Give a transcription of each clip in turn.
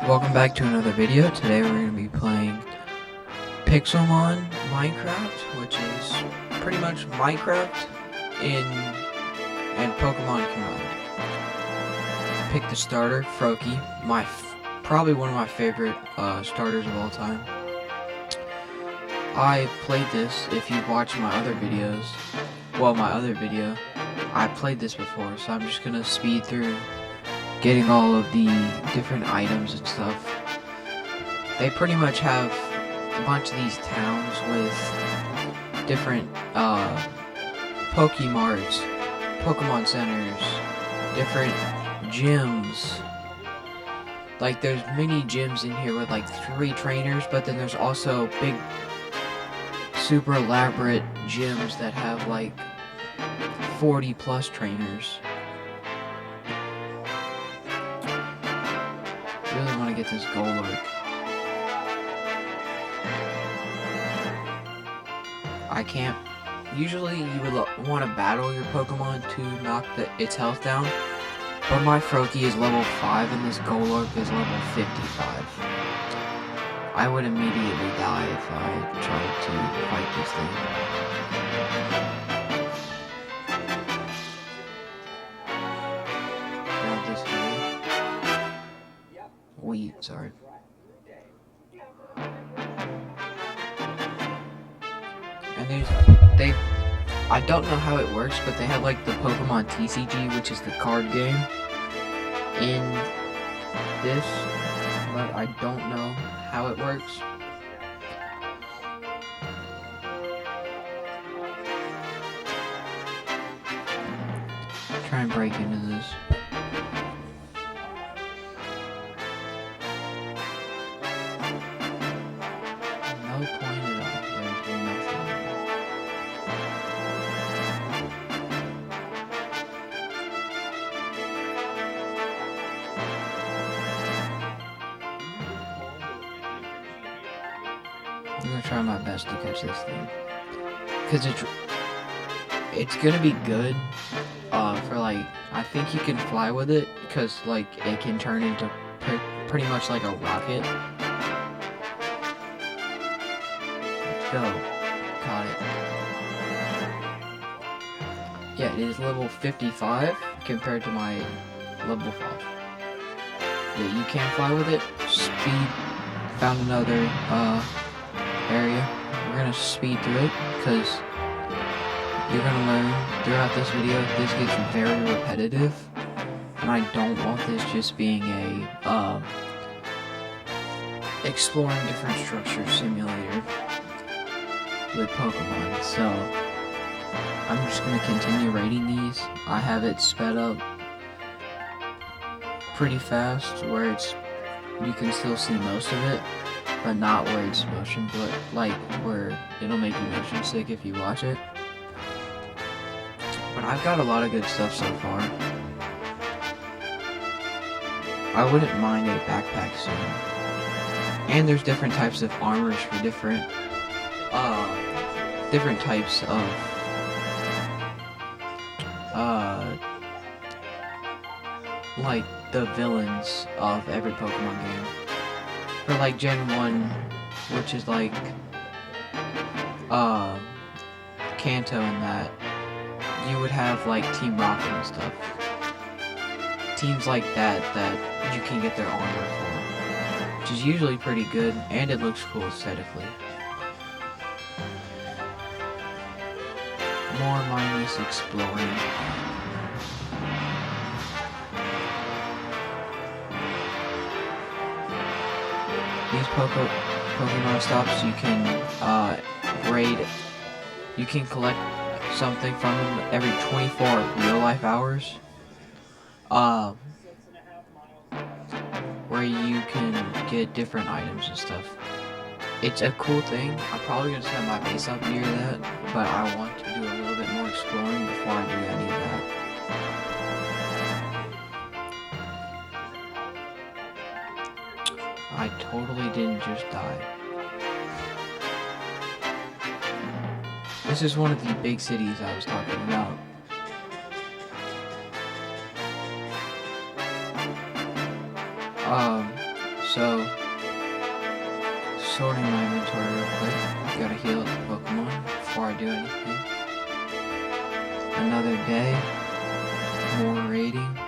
Welcome back to another video. Today we're going to be playing Pixelmon Minecraft, which is pretty much Minecraft and Pokemon combined. Pick the starter, Froakie, probably one of my favorite starters of all time. I played this, if you've watched my other videos, my other video, I played this before, so I'm just going to speed through getting all of the different items and stuff. They pretty much have a bunch of these towns with different Pokemarts, Pokemon centers, different gyms. Like there's mini gyms in here with like 3 trainers, but then there's also big super elaborate gyms that have like 40 plus trainers. Really want to get this Golurk. I can't. Usually you would want to battle your Pokemon to knock its health down, but my Froakie is level 5 and this Golurk is level 55. I would immediately die if I tried to fight this thing. Grab this here. Wheat, sorry. And I don't know how it works, but they have like the Pokemon TCG, which is the card game, in this, but I don't know how it works. Try and break into this. No point at all. There's nothing. I'm gonna try my best to catch this thing, because it's gonna be good for like, I think you can fly with it, because like it can turn into pretty much like a rocket. Let's go. Caught it. Yeah, it is level 55 compared to my level 5. Yeah, you can fly with it. Speed. Found another area. We're gonna speed through it because you're gonna learn throughout this video. This gets very repetitive, and I don't want this just being a exploring different structures simulator with Pokemon. So I'm just gonna continue rating these. I have it sped up pretty fast where you can still see most of it, but not where it's motion, but like where it'll make you motion sick if you watch it. But I've got a lot of good stuff so far. I wouldn't mind a backpack soon. And there's different types of armors for different types of like the villains of every Pokemon game. For like Gen 1, which is like Kanto and that, you would have like Team Rocket and stuff. Teams like that you can get their armor for, which is usually pretty good, and it looks cool aesthetically. More mindless exploring. These Pokemon stops, you can raid. You can collect something from them every 24 real life hours. Where you can get different items and stuff. It's a cool thing. I'm probably gonna set my base up near that, but I want to do a little bit more exploring before I do any of that. I totally didn't just die. This is one of the big cities I was talking about. So, sorting my inventory real quick. Gotta heal the Pokemon before I do anything. Another day. More raiding.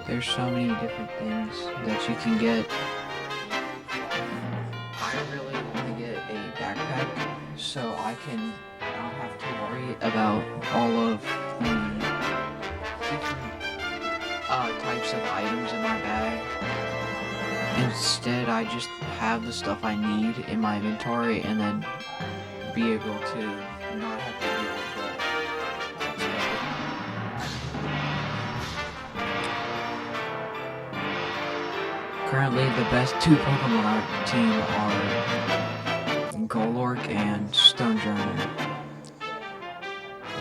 There's so many different things that you can get. I really want to get a backpack so I can not have to worry about all of the different types of items in my bag. Instead, I just have the stuff I need in my inventory and then be able to not have to deal with Currently, the best two Pokemon on our team are Golork and Stonejourner,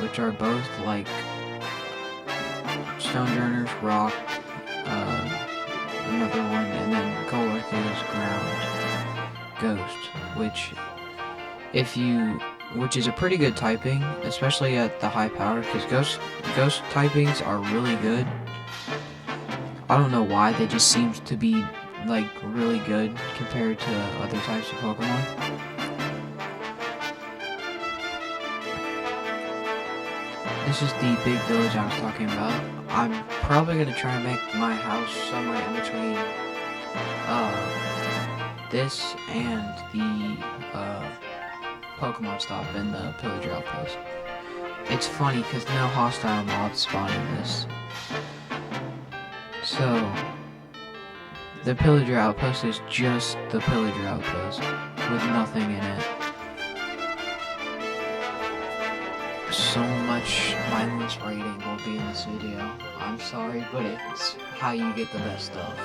which are both like Stonejourner's Rock, another one, and then Golork is Ground Ghost, which is a pretty good typing, especially at the high power, because ghost typings are really good. I don't know why, they just seem to be like really good compared to other types of Pokemon. This is the big village I was talking about. I'm probably gonna try and make my house somewhere in between this and the Pokemon stop and the pillager outpost. It's funny because no hostile mobs spawn in this. So, the pillager outpost is just the pillager outpost, with nothing in it. So much mindless raiding will be in this video. I'm sorry, but it's how you get the best stuff.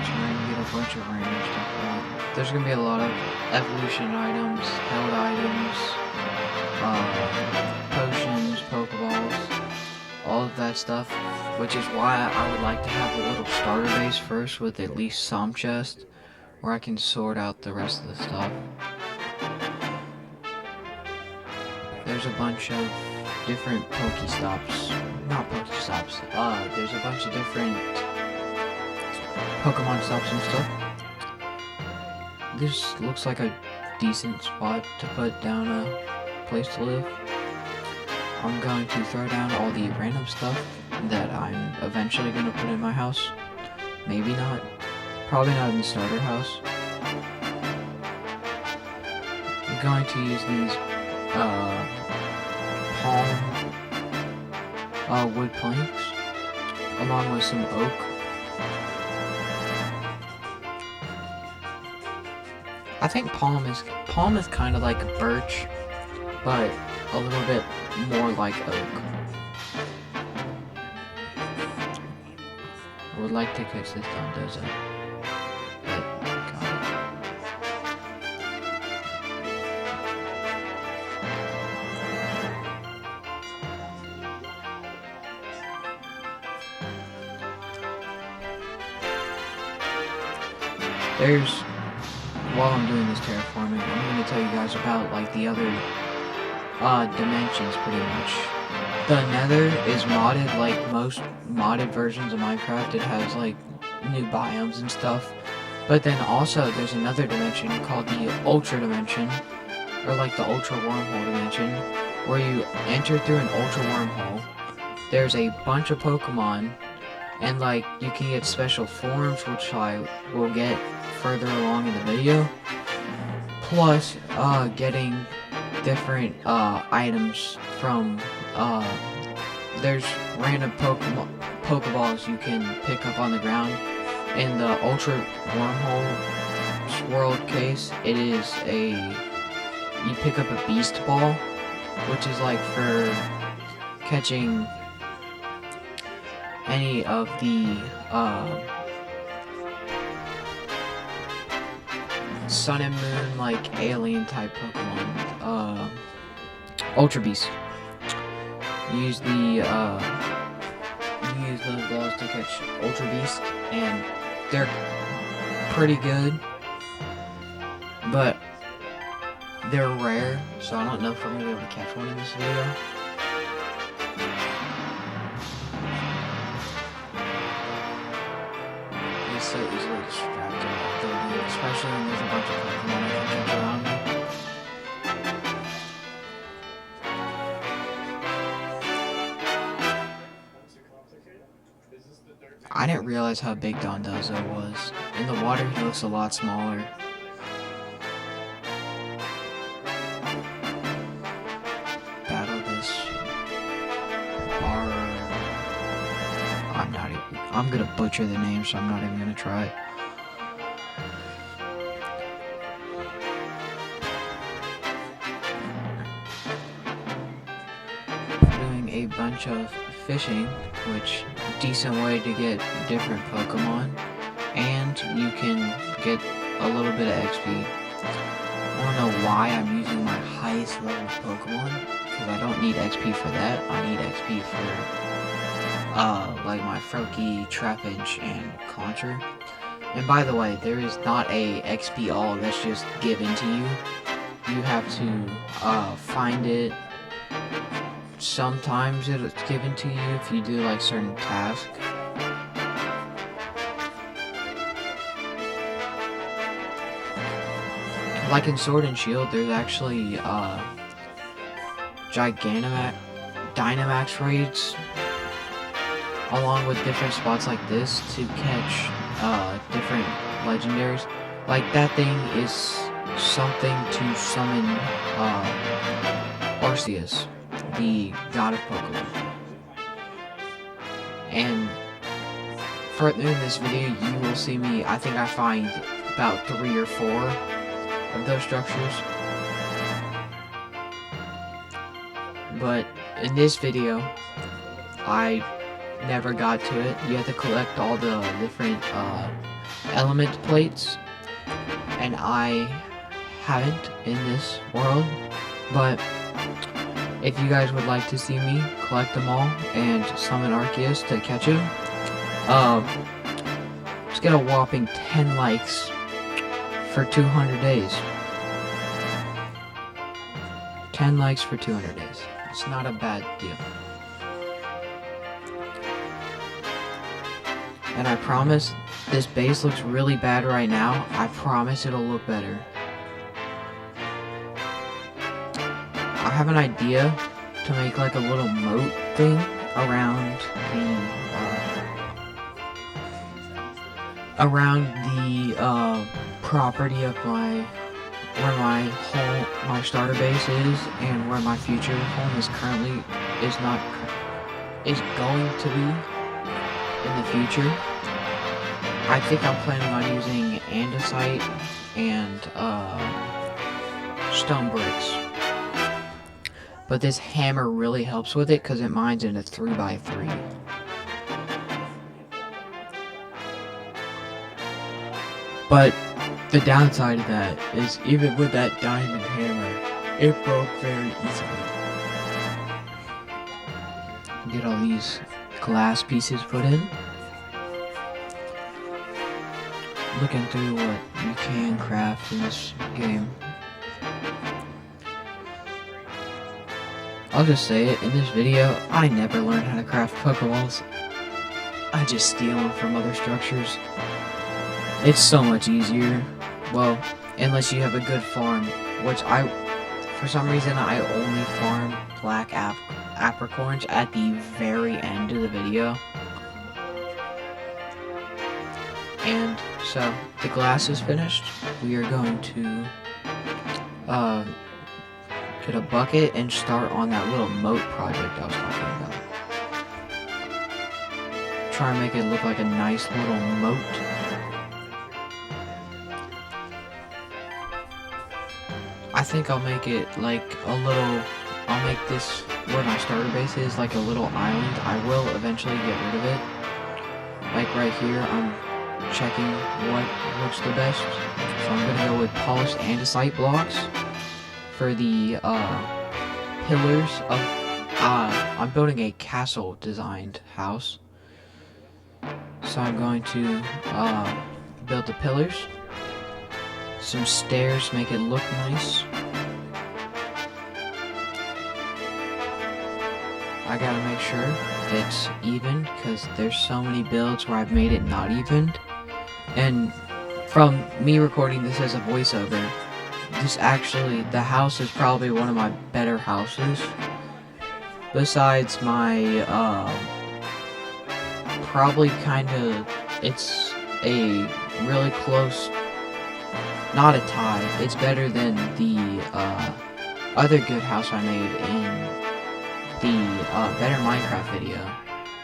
Trying to get a bunch of random stuff out. There's gonna be a lot of evolution items, held items, potions, Pokeballs, all of that stuff, which is why I would like to have a little starter base first with at least some chest, where I can sort out the rest of the stuff. There's a bunch of different Pokestops, not Pokestops, there's a bunch of different Pokemon stops and stuff. This looks like a decent spot to put down a place to live. I'm going to throw down all the random stuff that I'm eventually going to put in my house. Maybe not. Probably not in the starter house. I'm going to use these palm wood planks along with some oak. I think palm is kind of like birch, but a little bit more like oak. I would like to catch this down, does it? But, got it. While I'm doing this terraforming, I'm going to tell you guys about like the other dimensions pretty much. The Nether is modded like most modded versions of Minecraft. It has like new biomes and stuff. But then also there's another dimension called the Ultra Dimension, or like the Ultra Wormhole Dimension, where you enter through an Ultra Wormhole. There's a bunch of Pokemon, and like you can get special forms, which I will get further along in the video. Plus, getting different items from there's random Pokeballs you can pick up on the ground. In the Ultra Wormhole World case, it is you pick up a Beast Ball, which is like for catching any of the Sun and Moon, like alien type Pokemon, Ultra Beast. You use those balls to catch Ultra Beast, and they're pretty good, but they're rare, so I don't know if we're gonna be able to catch one in this video. especially when there's a bunch of Pokemon I can catch around me. I didn't realize how big Dondozo was. In the water, he looks a lot smaller. Battle this I'm gonna butcher the name, so I'm not even gonna try. Doing a bunch of fishing, which decent way to get different Pokemon, and you can get a little bit of XP. I don't know why I'm using my highest level Pokemon, because I don't need XP for that. I need XP for like my Froakie, Trapinch, and Concher. And by the way, there is not a XP all that's just given to you. You have to find it. Sometimes it's given to you if you do like certain tasks. Like in Sword and Shield, there's actually Dynamax raids along with different spots like this to catch different legendaries. Like that thing is something to summon Arceus, the god of Pokemon. And further in this video, you will see me, I think I find about 3 or 4 of those structures. But in this video, I never got to it. You have to collect all the different element plates, and I haven't in this world. But if you guys would like to see me collect them all and summon Arceus to catch him, let's get a whopping 10 likes for 200 days. 10 likes for 200 days. It's not a bad deal. And I promise, this base looks really bad right now. I promise it'll look better. I have an idea to make like a little moat thing around the property of where my starter base is, and where my future home is currently is going to be in the future. I think I'm planning on using andesite and stone bricks. But this hammer really helps with it because it mines in a 3x3. But the downside of that is, even with that diamond hammer, it broke very easily. Get all these glass pieces put in. Looking through what you can craft in this game. I'll just say it, in this video, I never learned how to craft Pokeballs. I just steal them from other structures. It's so much easier. Well, unless you have a good farm, which for some reason, I only farm black apricorns at the very end of the video. And so, the glass is finished. We are going to get a bucket and start on that little moat project I was talking about. Try and make it look like a nice little moat. I think I'll make it like I'll make this, where my starter base is, like a little island. I will eventually get rid of it. Like right here, I'm checking what looks the best. So I'm gonna go with polished andesite blocks for the pillars of I'm building a castle designed house. So I'm going to build the pillars, some stairs, make it look nice. I gotta make sure it's even, because there's so many builds where I've made it not even. And from me recording this as a voiceover, the house is probably one of my better houses. Besides my, probably it's a really close, not a tie, it's better than the, other good house I made in the, Better Minecraft video,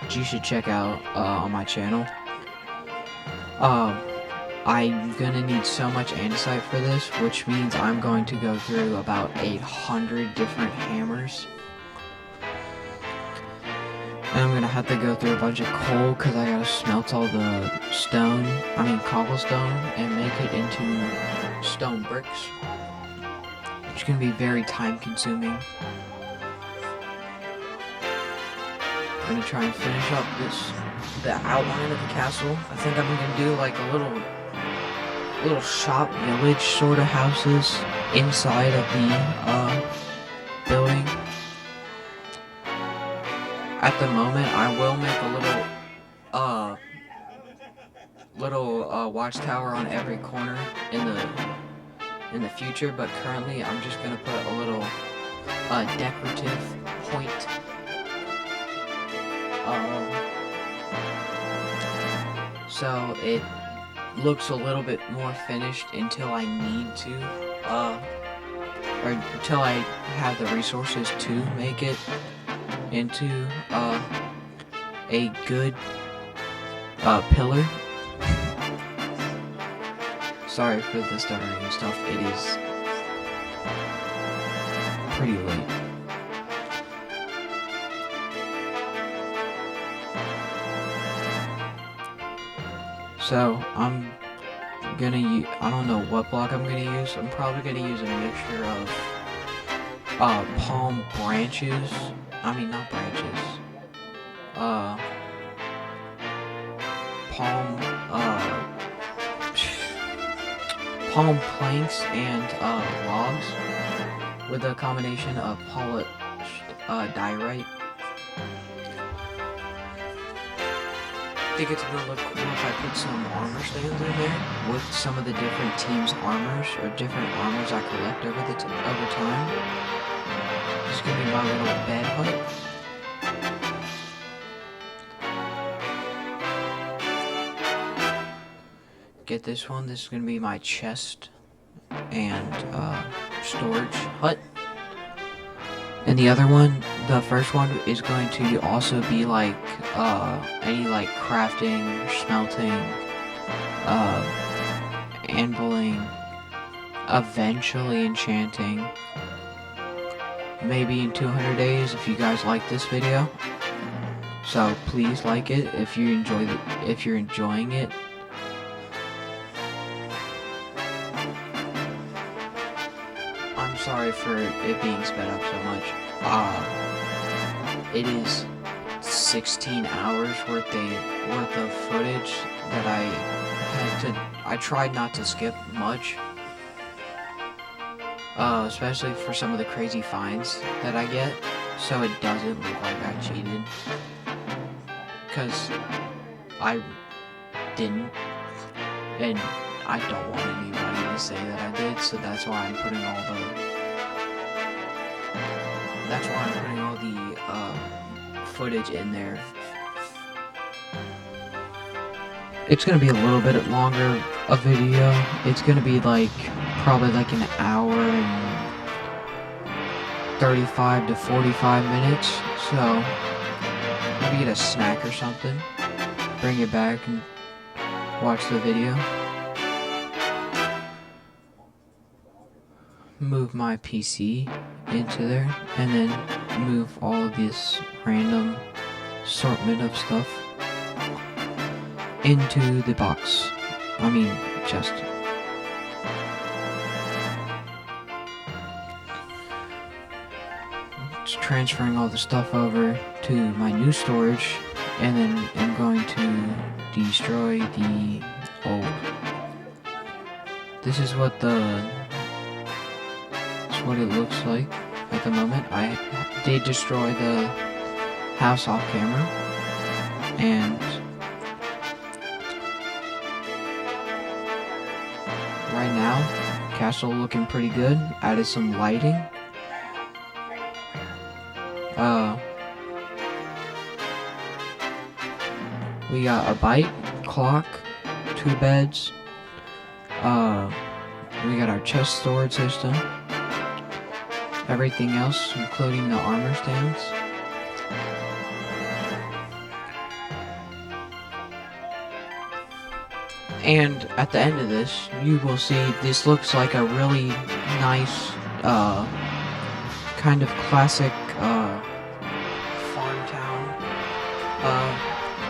which you should check out, on my channel. I'm gonna need so much andesite for this, which means I'm going to go through about 800 different hammers. And I'm gonna have to go through a bunch of coal, because I gotta smelt all the cobblestone, and make it into stone bricks. Which is gonna be very time consuming. I'm gonna try and finish up the outline of the castle. I think I'm gonna do like a little shop village sort of houses inside of the building. At the moment, I will make a little watchtower on every corner in the future, but currently I'm just gonna put a little decorative point. So it looks a little bit more finished until I need to, or until I have the resources to make it into a good pillar. Sorry for the stuttering and stuff, it is pretty late. So I'm gonna use, I don't know what block I'm gonna use. I'm probably gonna use a mixture of palm branches. I mean, not branches. Palm planks and logs with a combination of polished diorite. I think it's gonna look cool if I put some armor stands in there with some of the different teams' armors or different armors I collect over time. This is gonna be my little bed hut. Get this one. This is gonna be my chest and storage hut. And the other one, the first one, is going to also be like any like crafting, smelting, anviling, eventually enchanting. Maybe in 200 days if you guys like this video. So please like it if you're enjoying it. I'm sorry for it being sped up so much. It is 16 hours worth of footage that I tried not to skip much. Especially for some of the crazy finds that I get, so it doesn't look like I cheated. Because I didn't, and I don't want anybody to say that I did, so that's why I'm putting all the footage in there. It's gonna be a little bit longer a video. It's gonna be like probably like an hour and 35 to 45 minutes. So maybe get a snack or something, bring it back and watch the video. Move my PC into there, and then move all of this random assortment of stuff into the box. I mean, chest. Just transferring all the stuff over to my new storage, and then I'm going to destroy the old. This is what it looks like at the moment. I did destroy the house off camera, and right now. Castle looking pretty good. Added some lighting. We got a bike, clock, 2 beds. We got our chest storage system. Everything else, including the armor stands. And at the end of this, you will see this looks like a really nice, kind of classic, farm town,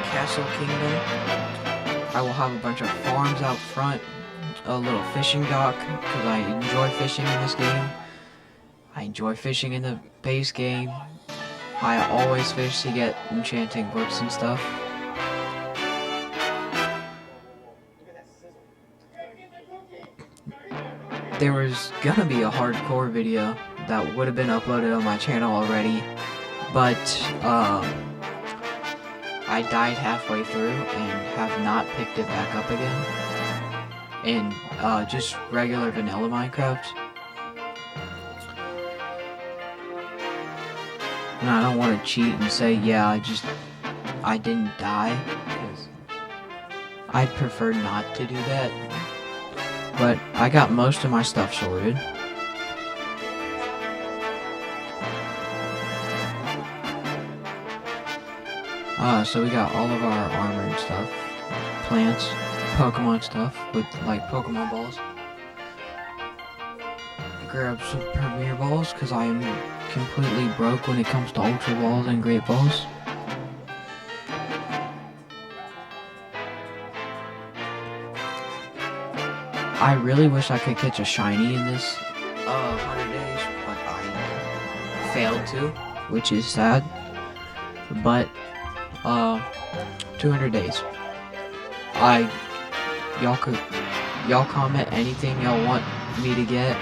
castle kingdom. I will have a bunch of farms out front, a little fishing dock, because I enjoy fishing in this game. I enjoy fishing in the base game. I always fish to get enchanting books and stuff. There was gonna be a hardcore video that would have been uploaded on my channel already, but I died halfway through and have not picked it back up again in just regular vanilla Minecraft. And I don't want to cheat and say, yeah, I didn't die, because I'd prefer not to do that. But I got most of my stuff sorted. So we got all of our armor and stuff. Plants, Pokemon stuff with like Pokemon balls. Grab some Premier balls because I am completely broke when it comes to Ultra balls and Great balls. I really wish I could catch a shiny in this 100 days, but I failed to, which is sad. But 200 days. Y'all comment anything y'all want me to get,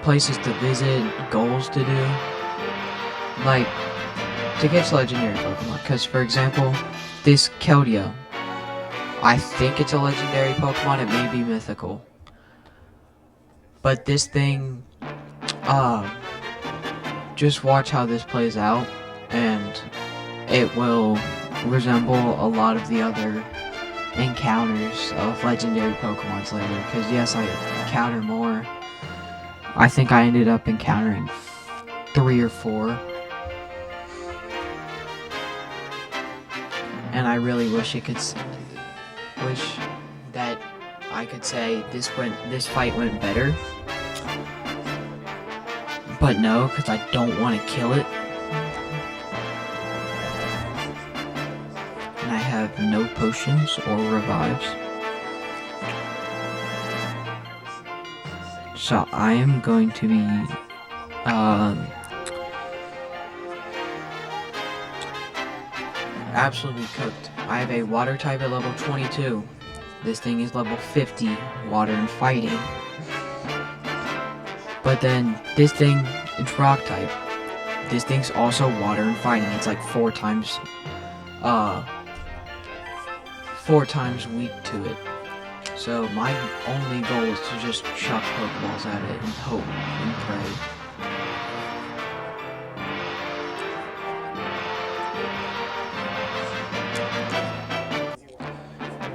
places to visit, goals to do, like to catch legendary Pokemon. Because for example, this Keldeo, I think it's a legendary Pokemon. It may be mythical, but this thing, just watch how this plays out, and it will resemble a lot of the other encounters of legendary Pokemons later. Because yes, I encounter more. I think I ended up encountering 3 or 4. And I really wish that I could say this fight went better. But no, because I don't want to kill it. And I have no potions or revives. So I am going to be absolutely cooked. I have a water type at level 22. This thing is level 50, water and fighting. But then this thing, it's rock type. This thing's also water and fighting. It's like 4 times weak to it. So my only goal is to just chuck Pokeballs at it and hope and pray.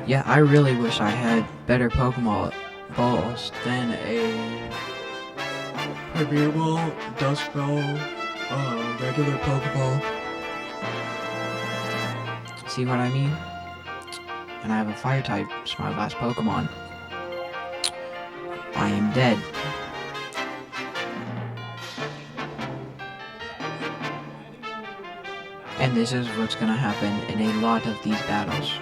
Yeah, I really wish I had better Pokemon balls than a Premier Ball, Dusk Ball, regular Pokeball. See what I mean? And I have a fire type, it's my last Pokemon. I am dead. And this is what's gonna happen in a lot of these battles.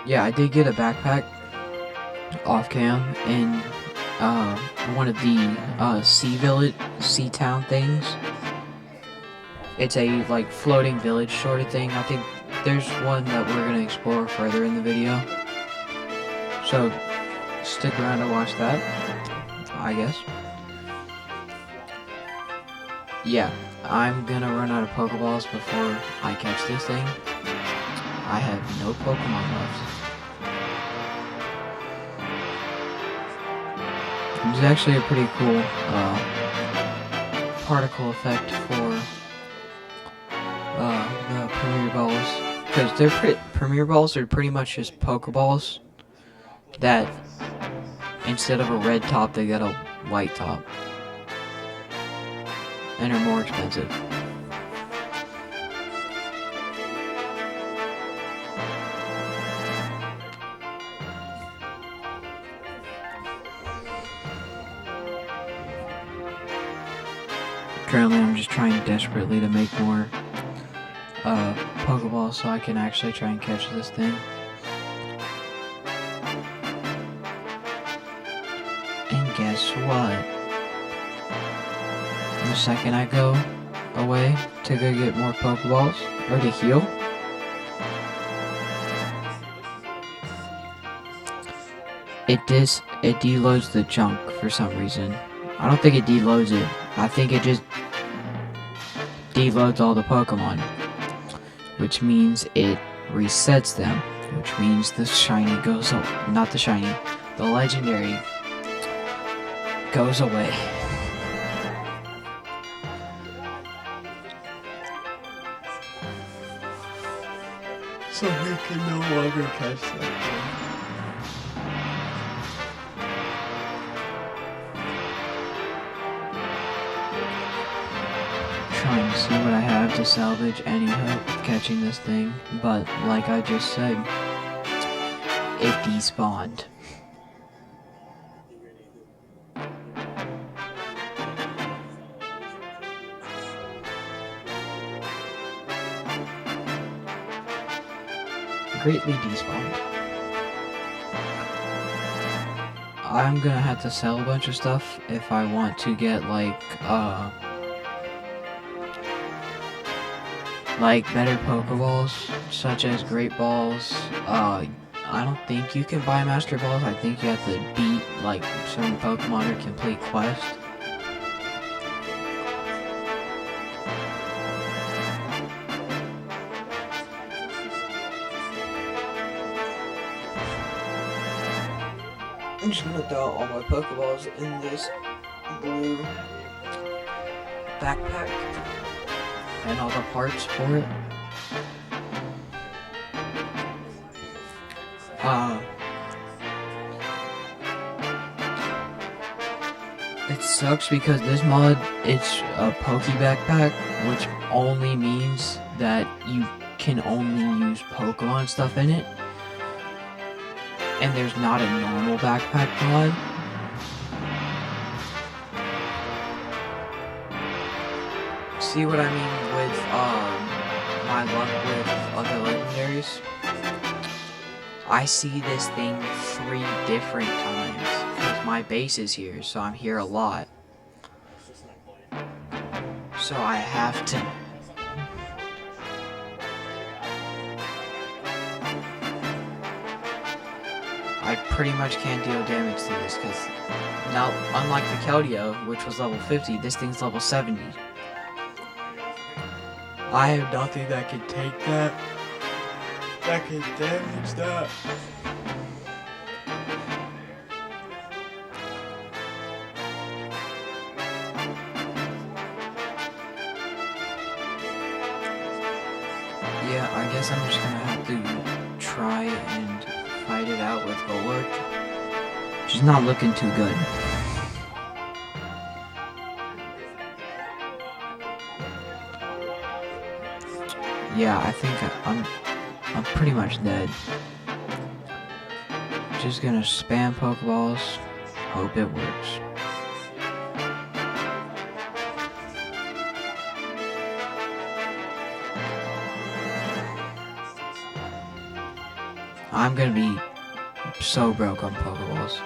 Yeah, I did get a backpack off cam in one of the sea town things. It's a like floating village sort of thing. I think there's one that we're gonna explore further in the video. So stick around to watch that, I guess. Yeah, I'm gonna run out of Pokeballs before I catch this thing. I have no Pokemon left. It's actually a pretty cool particle effect for the Premier Balls, because Premier Balls are pretty much just Pokeballs that instead of a red top they got a white top and are more expensive. Currently I'm just trying desperately to make more Pokeballs so I can actually try and catch this thing. And guess what? The second I go away to go get more Pokeballs, or to heal, it deloads the junk for some reason. I don't think it deloads it. I think it just deloads all the Pokemon, which means it resets them, which means the shiny goes, not the shiny, the legendary goes away. So we can no longer catch that thing. Trying to see what I have to salvage any hope of catching this thing, but like I just said, it despawned. Greatly despawned. I'm gonna have to sell a bunch of stuff if I want to get like better Pokeballs, such as Great Balls. I don't think you can buy Master Balls. I think you have to beat like certain Pokemon or complete quests. I'm just gonna throw all my Pokeballs in this blue backpack and all the parts for it. It sucks because this mod, it's a Poke backpack, which only means that you can only use Pokemon stuff in it. And there's not a normal backpack mod. See what I mean with my luck with other legendaries? I see this thing 3 different times because my base is here, so I'm here a lot. So I have to. I pretty much can't deal damage to this because now, unlike the Keldeo, which was level 50, this thing's level 70. I have nothing that can take that can damage that. Yeah, I guess I'm just gonna have to try and fight it out with Bulwark, which is not looking too good. Yeah, I think I'm pretty much dead. Just gonna spam Pokeballs, hope it works. I'm gonna be so broke on Pokeballs.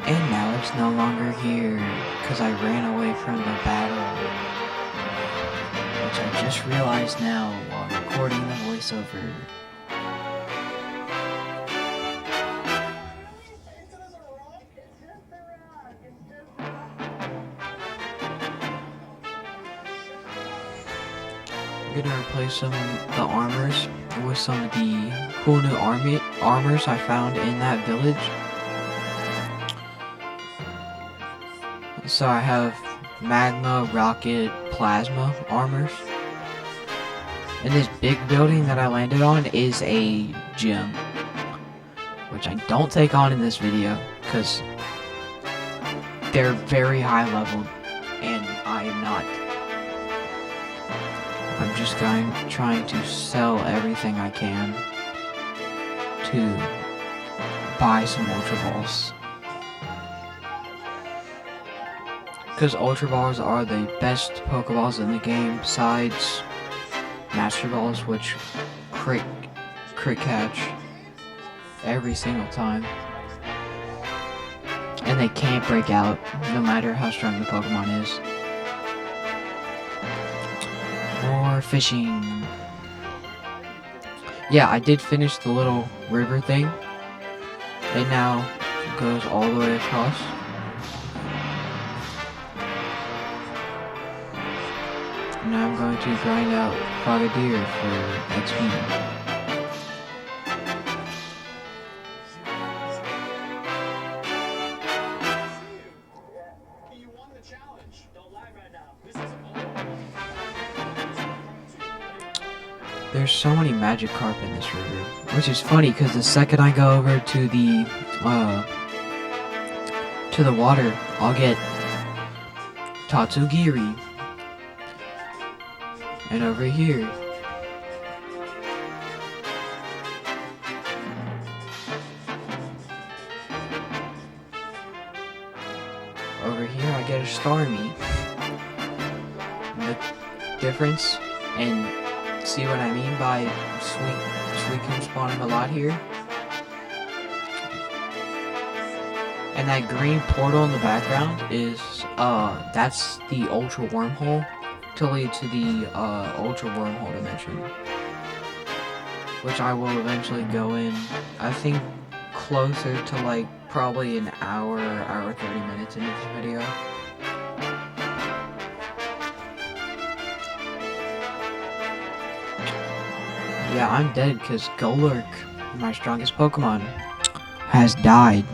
And now it's no longer here, because I ran away from the battle. which I just realized now while recording the voiceover. I'm gonna replace some of the armors with some of the cool new armors I found in that village. So I have magma, rocket, plasma armors. And this big building that I landed on is a gym, which I don't take on in this video because they're very high leveled and I am not. I'm just trying to sell everything I can to buy some Ultra Balls. Because Ultra Balls are the best Pokeballs in the game besides Master Balls, which crit catch every single time. And they can't break out no matter how strong the Pokemon is. More fishing. Yeah, I did finish the little river thing. It now goes all the way across. Now I'm going to grind out Frogadier for XP. There's so many Magikarp in this river, which is funny because the second I go over to the water, I'll get Tatsugiri. And over here, I get a Starmie. The difference, and see what I mean by Suicune spawning a lot here? And that green portal in the background is, that's the Ultra Wormhole to lead to the Ultra Wormhole dimension, which I will eventually go in, I think closer to like probably an hour 30 minutes into this video. Yeah, I'm dead because Golurk, my strongest Pokemon, has died.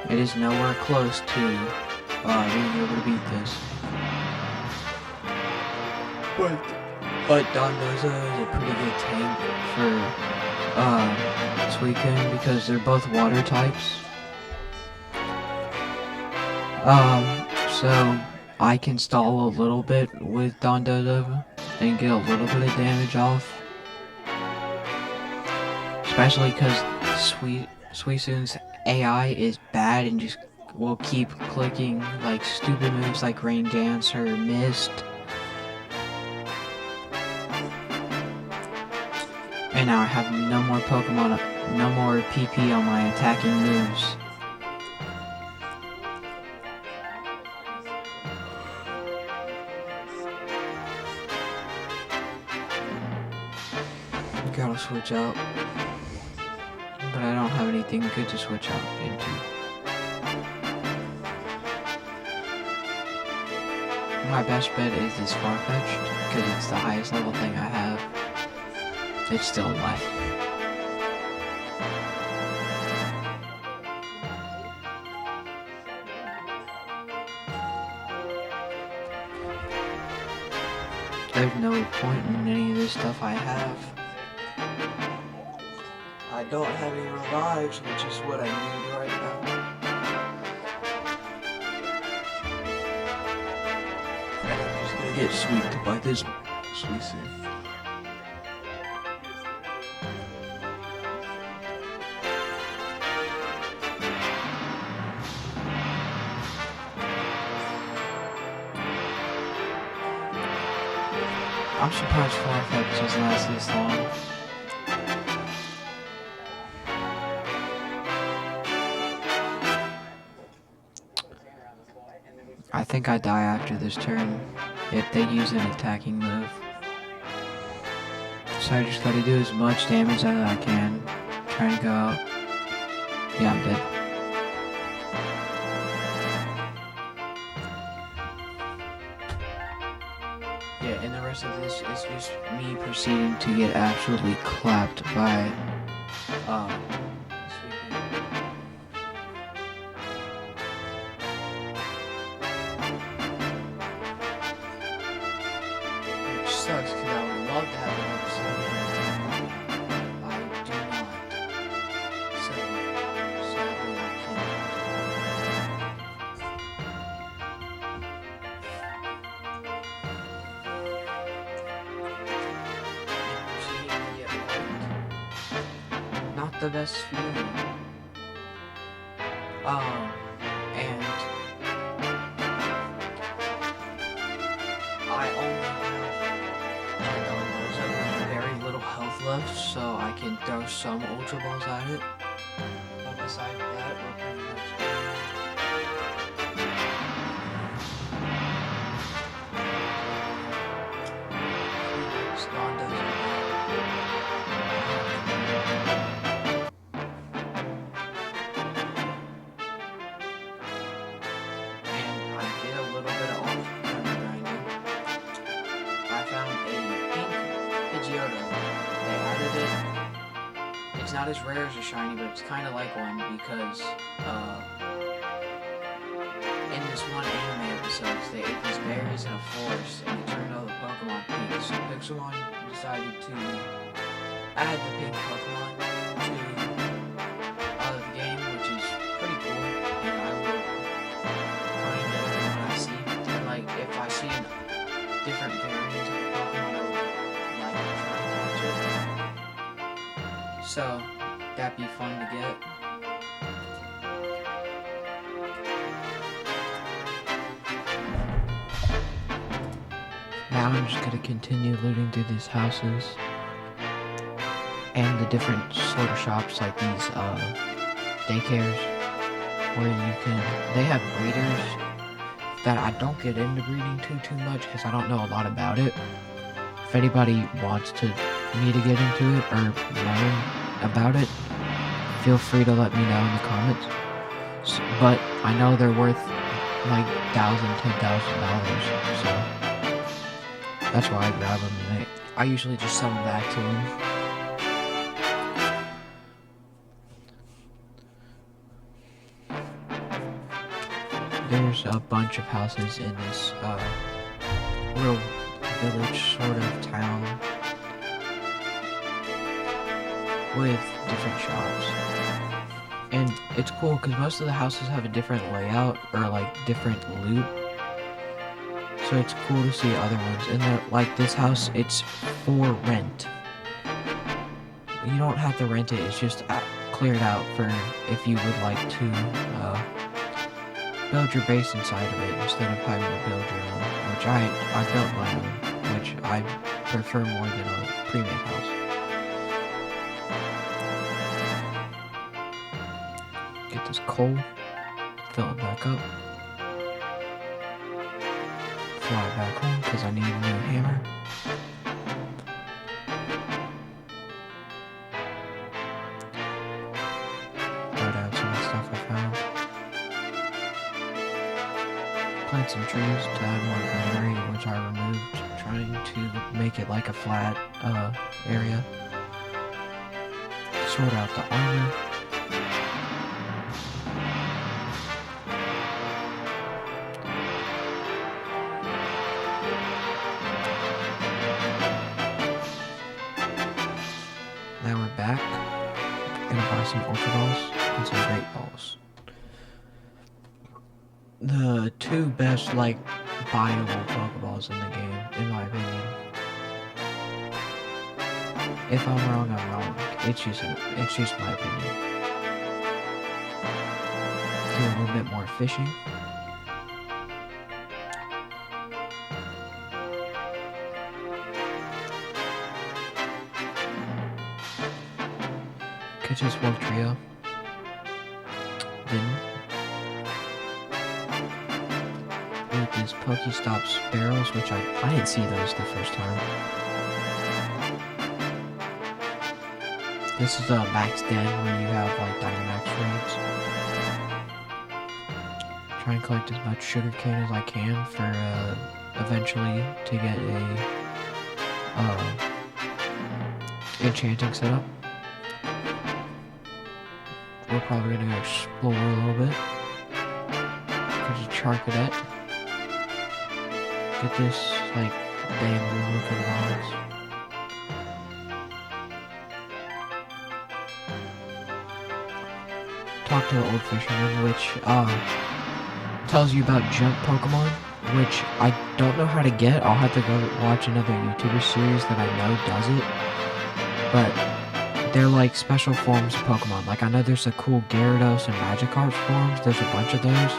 It is nowhere close to being able to beat this. But Dondozo is a pretty good tank for Suicune because they're both water types. So I can stall a little bit with Dondozo and get a little bit of damage off. Especially because Suicune's AI is bad and just will keep clicking like stupid moves like Rain Dance or Mist. And now I have no more Pokemon, no more PP on my attacking moves. Gotta switch out. But I don't have anything good to switch out into. My best bet is this Farfetch'd, because it's the highest level thing I have. It's still alive. There's no point in any of this stuff I have. I don't have any revives, which is what I need right now. And I'm just gonna get sweet by this Suicune. I'm surprised Farfetch'd doesn't last this long. I think I die after this turn. if they use an attacking move. So I just gotta do as much damage as I can. Trying to go out. Yeah, I'm dead. Yeah, and the rest of this is just me proceeding to get absolutely clapped by, which sucks because I would love to have an episode in I do not. So, sadly I can't. Not the best feeling. And I only have very little health left, so I can throw some Ultra Balls at it. But besides that, we're pretty much Spawn does It's not as rare as a shiny, but it's kind of like one because in this one anime episode, they ate these berries in a forest and it turned all the Pokemon pink. So Pixelmon decided to add the pink Pokemon to the game, which is pretty cool. And I will find everyone I see. And like, if I see a different variant of the Pokemon, I would like to try and catch it. So, that'd be fun to get. Now I'm just gonna continue looting through these houses and the different sort of shops, like these daycares where they have breeders that I don't get into breeding too much because I don't know a lot about it. If anybody wants me to get into it or learn about it, feel free to let me know in the comments. But I know they're worth like $1,000–$10,000, so that's why I grab them. And I usually just sell them back to them. There's a bunch of houses in this little village sort of town with different shops, and it's cool because most of the houses have a different layout or like different loot, so it's cool to see other ones. And they're like, this house, it's for rent. You don't have to rent it, it's just cleared out for if you would like to build your base inside of it instead of having to build your own, which I built my own, which I prefer more than a pre-made house. Get this coal, fill it back up, fly back home because I need a new hammer. Throw down some of the stuff I found. Plant some trees to add more greenery, which I removed, trying to make it like a flat area. Sort out the armor. Now we're back. Gonna buy some Ultra Balls and some Great Balls. The two best, like, buyable Pokeballs in the game, in my opinion. If I'm wrong, I'm wrong. It's just my opinion. Do a little bit more fishing. Could just walk trio. Didn't. with his Pokestops barrels, which I didn't see those the first time. This is a max den where you have like Dynamax raids. Try and collect as much sugarcane as I can for eventually to get a enchanting setup. We're probably gonna go explore a little bit. There's a Charcadet. Get this like bamboo looking logs. Talk to the old fisherman, which tells you about jump Pokemon, which I don't know how to get. I'll have to go watch another YouTuber series that I know does it. But they're like special forms of Pokemon. Like I know there's a cool Gyarados and Magikarp forms. There's a bunch of those.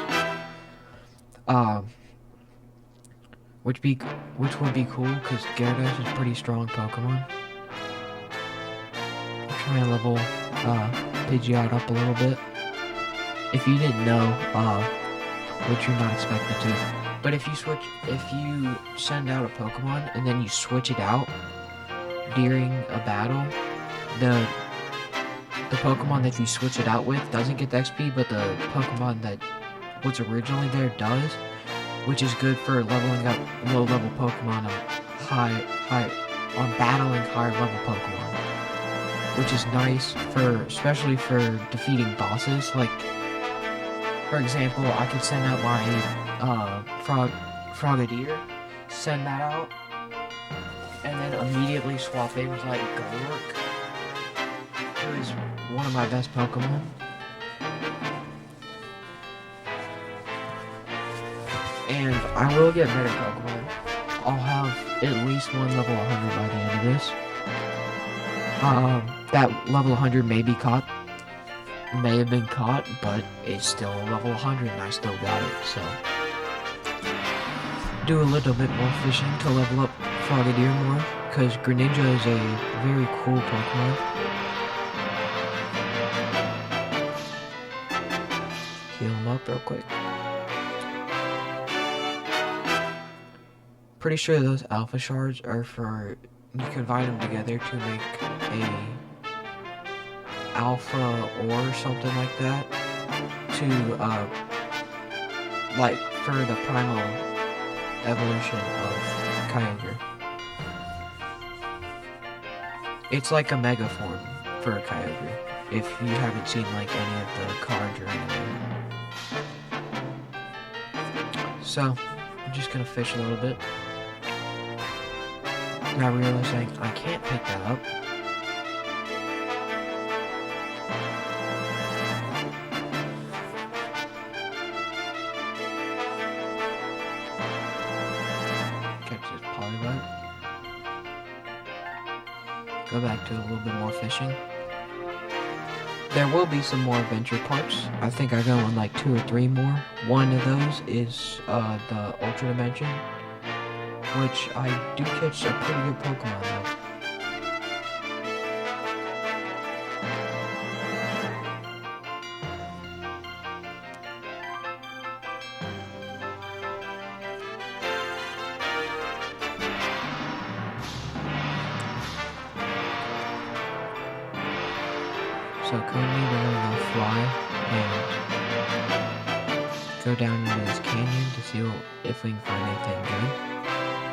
Which would be cool because Gyarados is a pretty strong Pokemon. I'll try and level Pidgeot up a little bit. If you didn't know, which you're not expected to, but if you send out a Pokemon and then you switch it out during a battle, the Pokemon that you switch it out with doesn't get the XP, but the Pokemon that was originally there does, which is good for leveling up low-level Pokemon on battling higher-level Pokemon, which is nice especially for defeating bosses. Like, for example, I could send out my Frogadier, send that out, and then immediately swap in with like Golurk, who is one of my best Pokemon. And I will get better Pokemon. I'll have at least one level 100 by the end of this. That level 100 may have been caught, but it's still a level 100 and I still got it, so. Do a little bit more fishing to level up Frogadier more, because Greninja is a very cool Pokemon. Heal him up real quick. Pretty sure those alpha shards are for, you combine them together to make a alpha or something like that to like for the primal evolution of Kyogre. It's like a mega form for a Kyogre if you haven't seen like any of the cards or anything. So I'm just gonna fish a little bit. Now realizing I can't pick that up. Catch this Polybite. Go back to a little bit more fishing. There will be some more adventure parts. I think I go on like 2 or 3 more. One of those is the Ultra Dimension, which I do catch a pretty good Pokemon though. So currently we're going to fly and go down into this canyon to see if we can find anything good.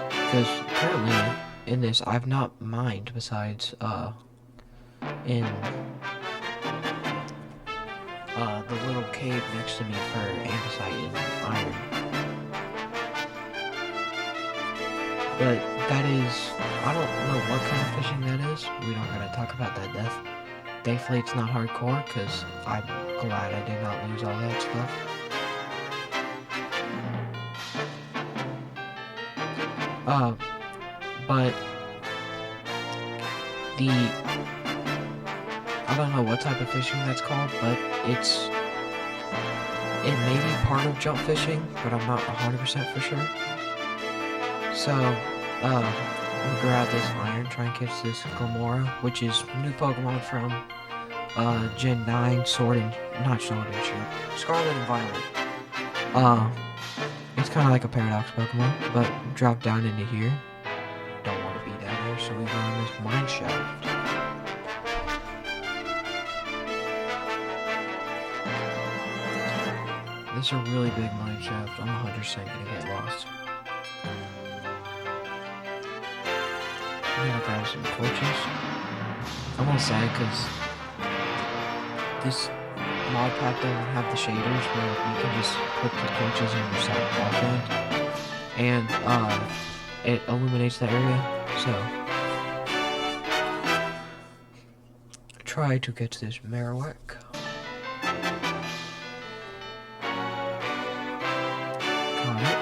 Because currently in this I've not mined besides in the little cave next to me for andesite and iron. But that is, I don't know what kind of fishing that is. We don't gotta talk about that death. Thankfully it's not hardcore, because I'm glad I did not lose all that stuff. But I don't know what type of fishing that's called, but it may be part of jump fishing, but I'm not 100% for sure. So, I'm gonna grab this iron, try and catch this Glamora, which is new Pokemon from Gen 9, Scarlet and Violet. It's kind of like a paradox Pokemon, but drop down into here. Don't want to be down there, so we go on this mine shaft. This is a really big mine shaft. I'm 100% gonna get lost. I'm gonna grab some torches. I'm all sad because this mod pack doesn't have the shaders where you can just put the torches in your side background and it illuminates the area. So try to get this Marowak. Got it.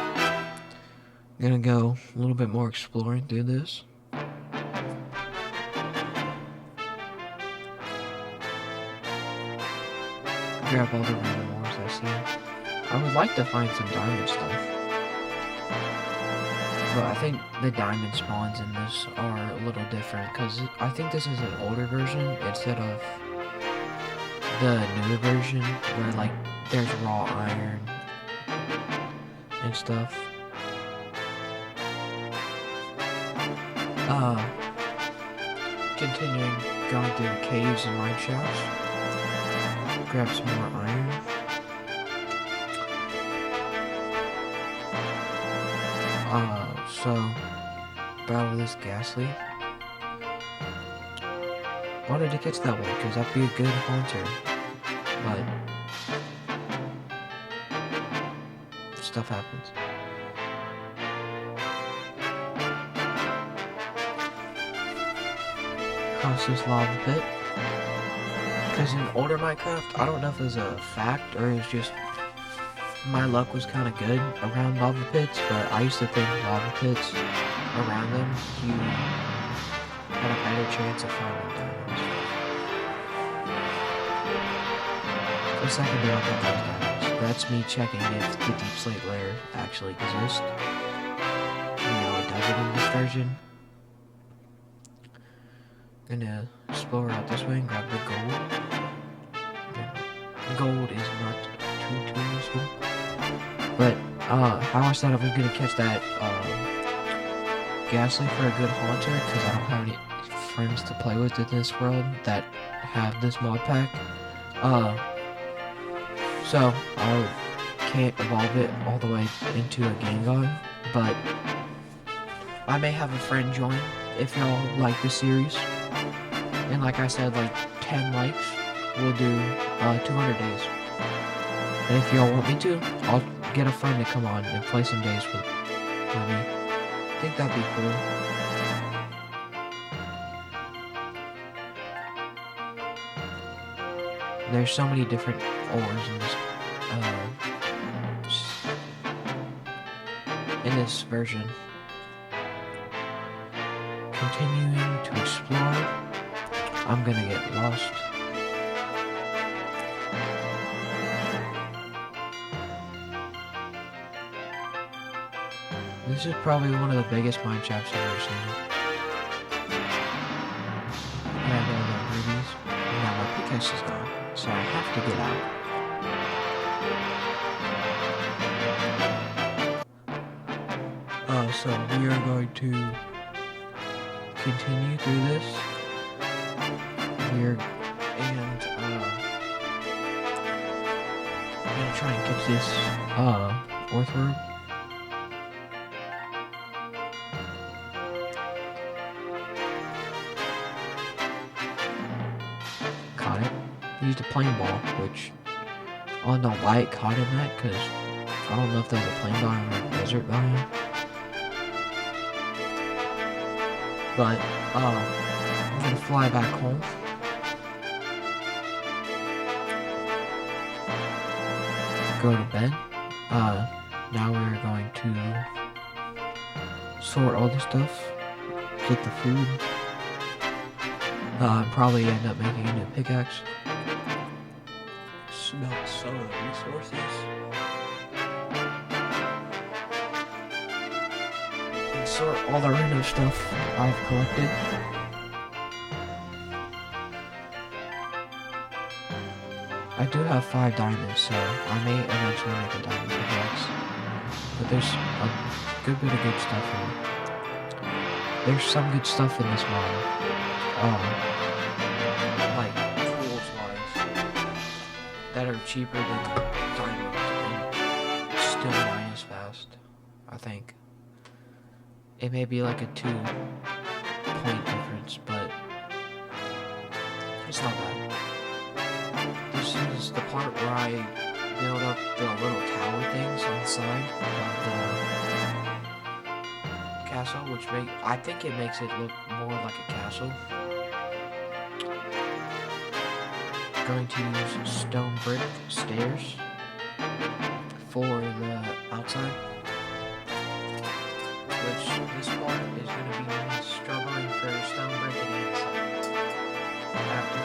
I'm gonna go a little bit more exploring through this. Grab all the random ores I see. I would like to find some diamond stuff. But I think the diamond spawns in this are a little different because I think this is an older version instead of the newer version where like there's raw iron and stuff. Continuing going through caves and mine shafts. Grab some more iron. So battle this ghastly. Wanted to catch that one because that'd be a good haunter, but stuff happens. Cross this lava pit. Because in older Minecraft, I don't know if it was a fact or it was just my luck was kind of good around lava pits, but I used to think lava pits around them, you had a better chance of finding diamonds. For a second there, I thought that was diamonds. That's me checking if the deep slate layer actually exists. You know, it doesn't in this version. Gonna explore out this way and grab the gold. Gold is not too useful. But how I said I was gonna catch that ghastly for a good haunter because I don't have any friends to play with in this world that have this mod pack. So I can't evolve it all the way into a Gengar, but I may have a friend join if y'all like the series. And like I said, like 10 likes, we'll do 200 days. And if y'all want me to, I'll get a friend to come on and play some days with me. I think that'd be cool. There's so many different ores in this version. Continuing to explore. I'm gonna get lost. This is probably one of the biggest mine shafts I've ever seen. Grab all the rubies. Now my pickaxe is gone, so I have to get out. So we are going to continue through this. I'm gonna try and catch this orthworm. Caught it. Used a plane ball, which I don't know why it caught in that, because I don't know if there's a plane biome or a desert biome. But I'm gonna fly back home. Go to bed. Now we're going to sort all the stuff, get the food, probably end up making a new pickaxe. Smelt some of the resources. And sort all the random stuff I've collected. I do have 5 diamonds, so I may eventually make a diamond pickaxe. but there's a good bit of good stuff in it. There's some good stuff in this mod. Like tools-wise, that are cheaper than diamonds and still mine as fast, I think. It may be like a 2-point difference, but it's not bad. This is the part where I build up the little tower things on the side of the castle, which I think it makes it look more like a castle. I'm going to use stone brick stairs for the outside, which this part is going to be me struggling for stone brick and inside. After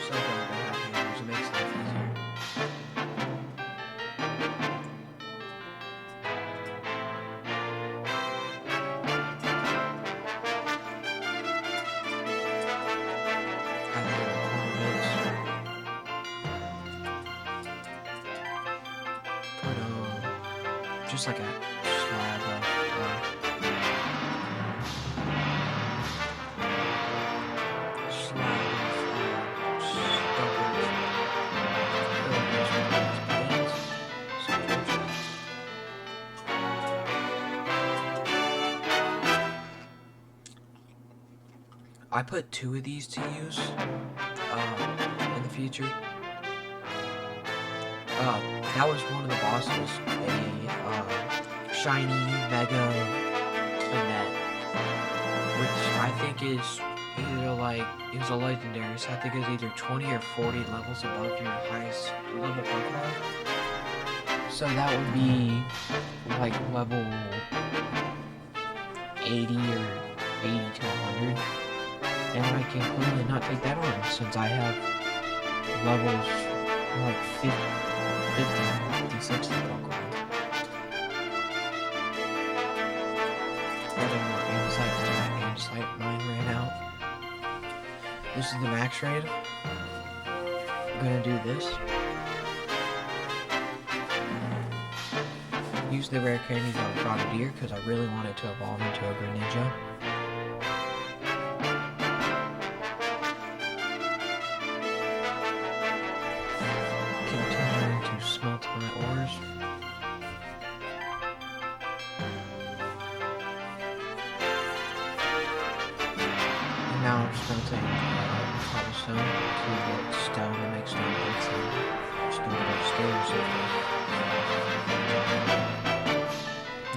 so glad I have hammers, it makes life easier. Just like a slab of I put 2 of these to use in the future. That was one of the bosses, a shiny mega net, which I think is either like, it was a legendary, so I think it was either 20 or 40 levels above your highest level Pokemon. So that would be like level 80 or 80 to 100. And I can clearly not take that on since I have levels like 50, 60 Pokemon. Getting more andesite because my andesite mine ran out. This is the max raid. I'm gonna do this. Use the rare candies on Frogadier because I really wanted to evolve into a Greninja. Continuing to smelt my ores. And now I'm smelting cobblestone to get stone to make stone bricks and stone upstairs.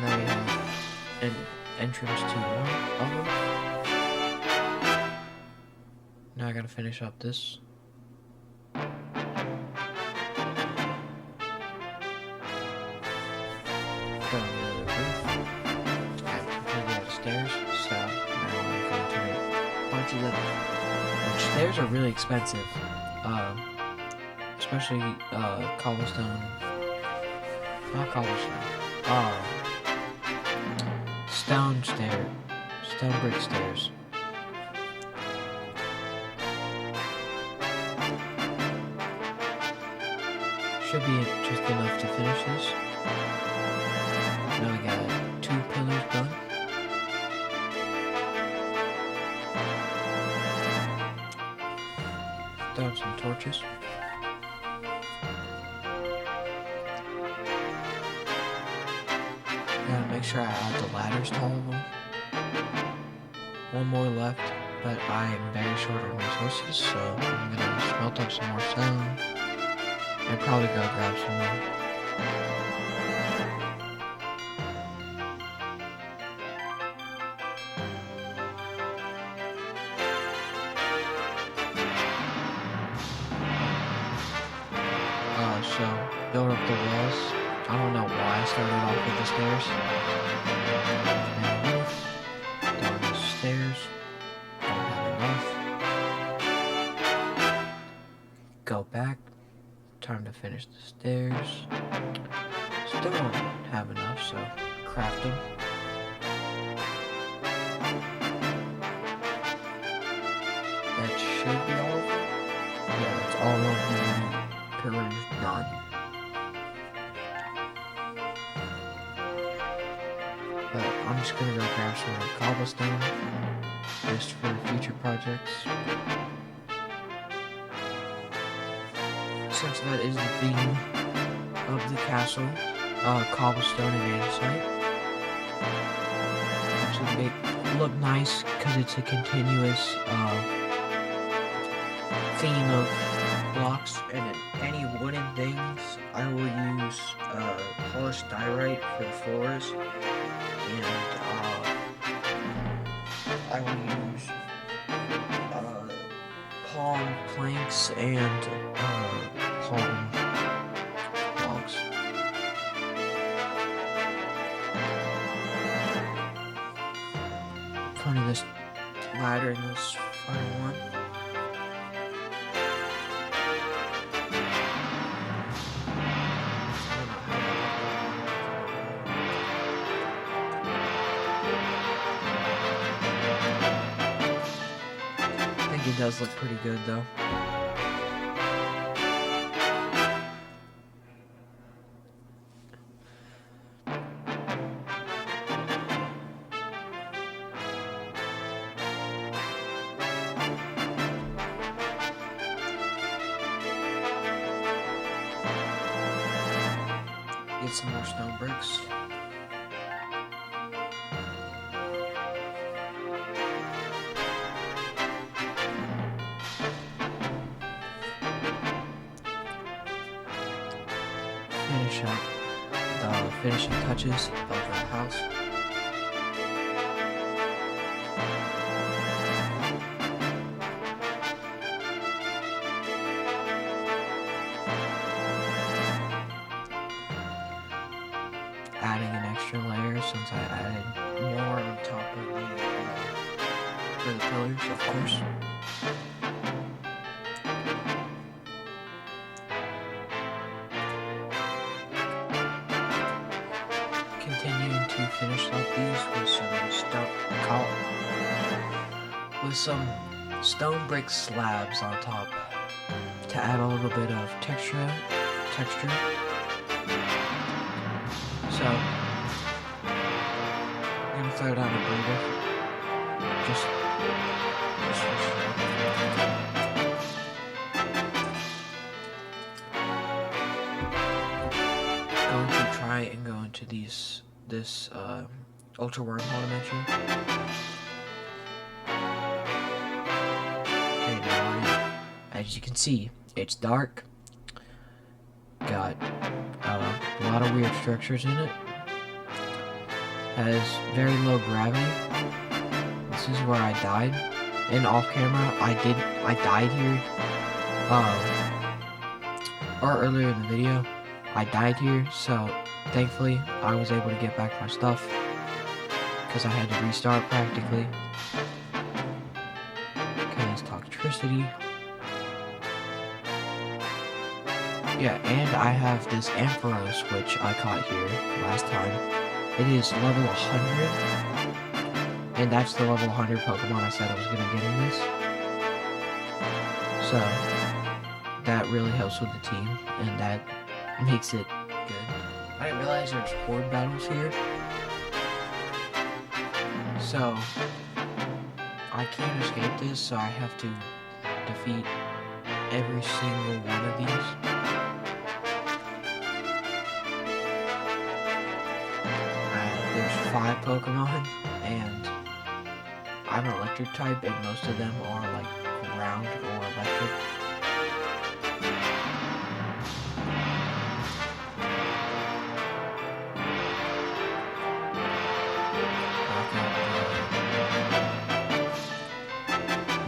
Now we have an entrance to one of them. Now I gotta finish up this. Put on the other roof. I'm completely out of stairs, so now I'm going to make a bunch of them. Which stairs are really expensive. Especially cobblestone. Not cobblestone. Stone brick stairs. Should be just enough to finish this. Now we got 2 pillars done. Throw up some torches. Gotta make sure I add the ladders to all of them. 1 more left, but I am very short on resources, so I'm gonna smelt up some more stone and probably go grab some more. So build up the walls. I don't know why I started off with the stairs. And roof. Down the stairs. Don't have enough. Go back. Time to finish the stairs. Still don't have enough, so craft them. That should be all of them. Yeah, that's all of the pillars done. But I'm just gonna go grab some more cobblestone just for future projects. Since that is the theme of the castle, cobblestone and andesite. Which would make it look nice because it's a continuous theme of blocks. And then any wooden things, I will use polished diorite for the floors, and I will use palm planks and palm logs. Funny, this ladder in this final one. I think it does look pretty good though. Get some more stone bricks. Finish up the finishing touches of the house. Adding an extra layer since I added more on top of the for the pillars, of course. Continuing to finish up these with some stone brick slabs on top to add a little bit of texture. So, I'm gonna throw down a breather. Just going to try and go into this ultra wormhole dimension. Okay, now we're in. As you can see, it's dark. Got a lot of weird structures in it. Has very low gravity. This is where I died. And off camera, I died here. Or earlier in the video, I died here. So thankfully, I was able to get back my stuff because I had to restart practically. Because toxicity. Yeah, and I have this Ampharos, which I caught here last time. It is level 100, and that's the level 100 Pokemon I said I was going to get in this. So, that really helps with the team, and that makes it good. I didn't realize there's horde battles here. So, I can't escape this, so I have to defeat every single one of these. There's 5 Pokemon, and I'm an electric type, and most of them are like ground or electric.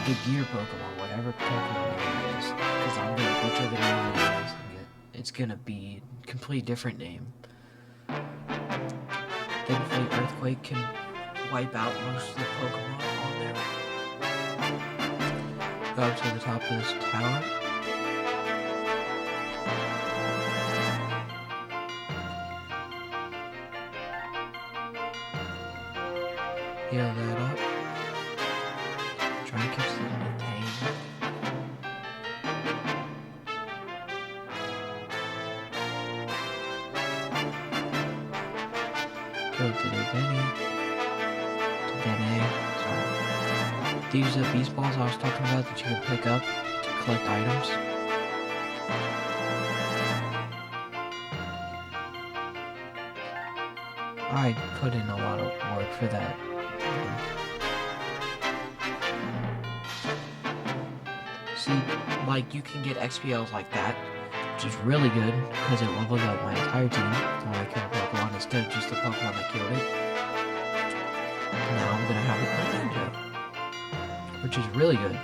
The gear Pokemon, whatever Pokemon name it is, because I'm gonna butcher the name of it is. It's gonna be a complete different name. Thankfully, Earthquake can wipe out most of the Pokemon on there. Go up to the top of this tower. heal that up. Try and catch the little tame. Go to the Denny. To Denny. Sorry. These are beast balls I was talking about that you can pick up to collect items. I put in a lot of work for that. See, like, you can get XPLs like that, which is really good, because it leveled up my entire team when I killed a Pokemon instead of just the Pokemon that killed it. Now I'm gonna have it for Ninja, which is really good.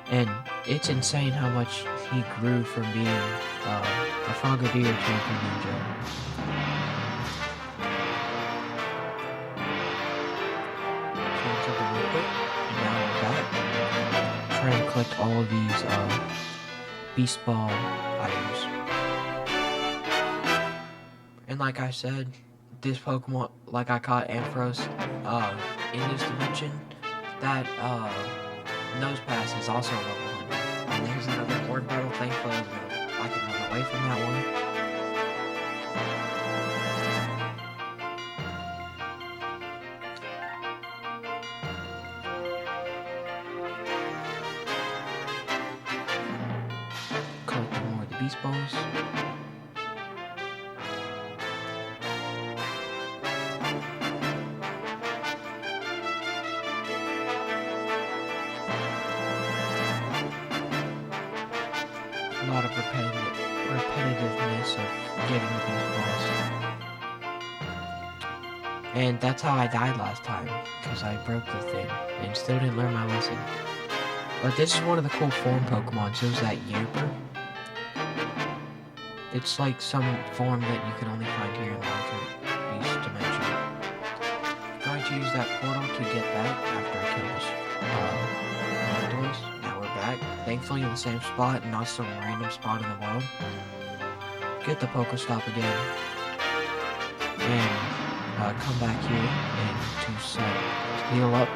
And it's insane how much he grew from being a Frogadier to a Ninja. Try and collect all of these beast ball items. And like I said, this Pokemon, like I caught Ampharos in this dimension, that nose pass is also level 100. And there's another board battle. Thankfully I can run away from that one. Beast balls. A lot of repetitiveness of getting the beast balls. And that's how I died last time, because I broke the thing and still didn't learn my lesson. But this is one of the cool form Pokemon, so is that Yamper. It's like some form that you can only find here in larger beast dimension. I'm going to use that portal to get back after I kill this Mondoys. Now we're back, thankfully in the same spot and not some random spot in the world. Get the Pokestop again. And come back here and to heal up.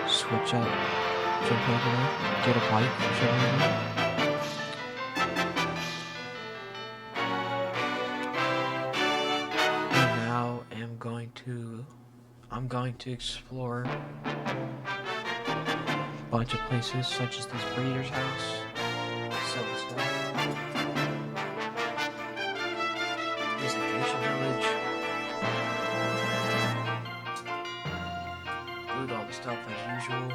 Switch up. Jump over there. Get a bite for some reason. I'm going to explore a bunch of places, such as this breeder's house, sell the stuff, this vacation village, loot all the stuff as usual.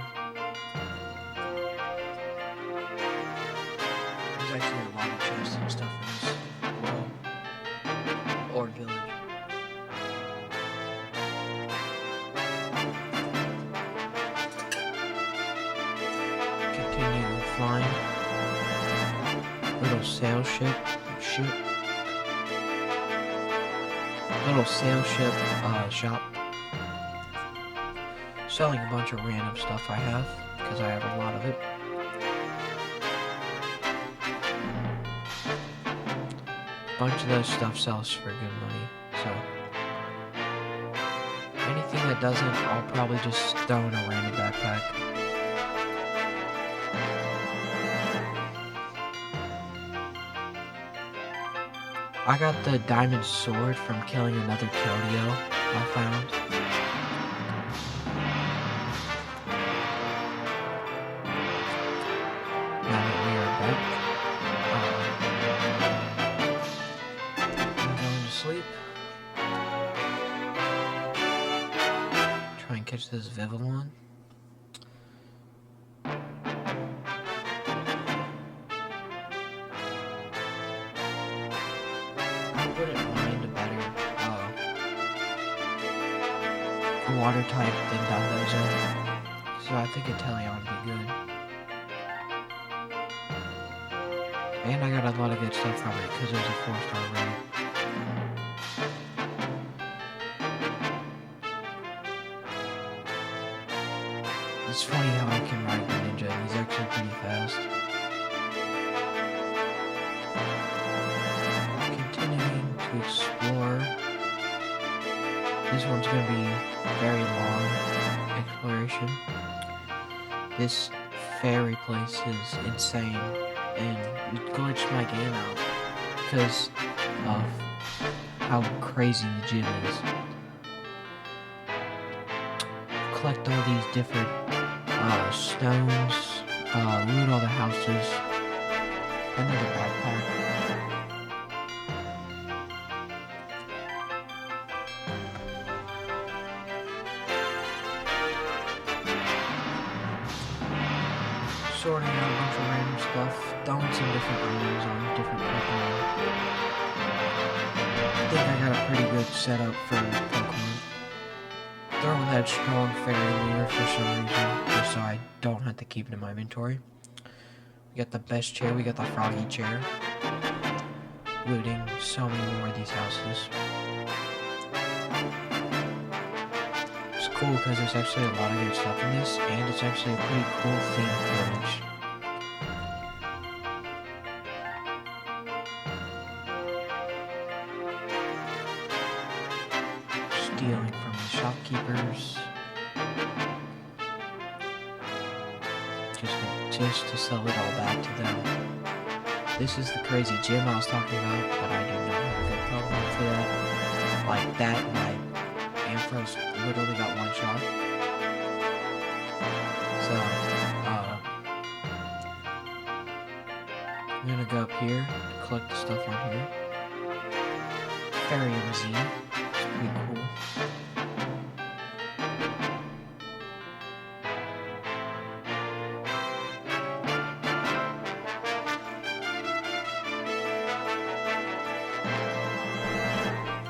There's actually a lot of chests and stuff in this world, or village. Flying. Little sail ship. Little sail ship shop. Selling a bunch of random stuff I have, because I have a lot of it. A bunch of those stuff sells for good money, so anything that doesn't, I'll probably just throw in a random backpack. I got the diamond sword from killing another Keldeo I found. Now that we are back, I'm going to sleep. Try and catch this Pixlemon. I wouldn't mind a better water type than Dondozo, so I think a Teleon would be good. And I got a lot of good stuff from it because it was a 4-star raid. It's funny how I can ride the ninja, he's actually pretty fast. Continuing to explore. This one's gonna be very long exploration. This fairy place is insane, and it glitched my game out because of how crazy the gym is. Collect all these different stones, loot all the houses. Another backpack. Sorting out a bunch of random stuff, throwing some different items on different Pokemon. I think I got a pretty good setup for Pokemon. Throwing that strong fairy lure for some reason, just so I don't have to keep it in my inventory. We got the best chair, we got the froggy chair. Looting so many more of these houses. It's cool because there's actually a lot of good stuff in this, and it's actually a pretty cool themed village. Stealing from the shopkeepers. Just to sell it all back to them. This is the crazy gym I was talking about, but I do not have a good Pokemon for that. Like that, my Ampharos literally got one shot. So, I'm gonna go up here, collect the stuff on here. Fairy MZ, it's pretty cool.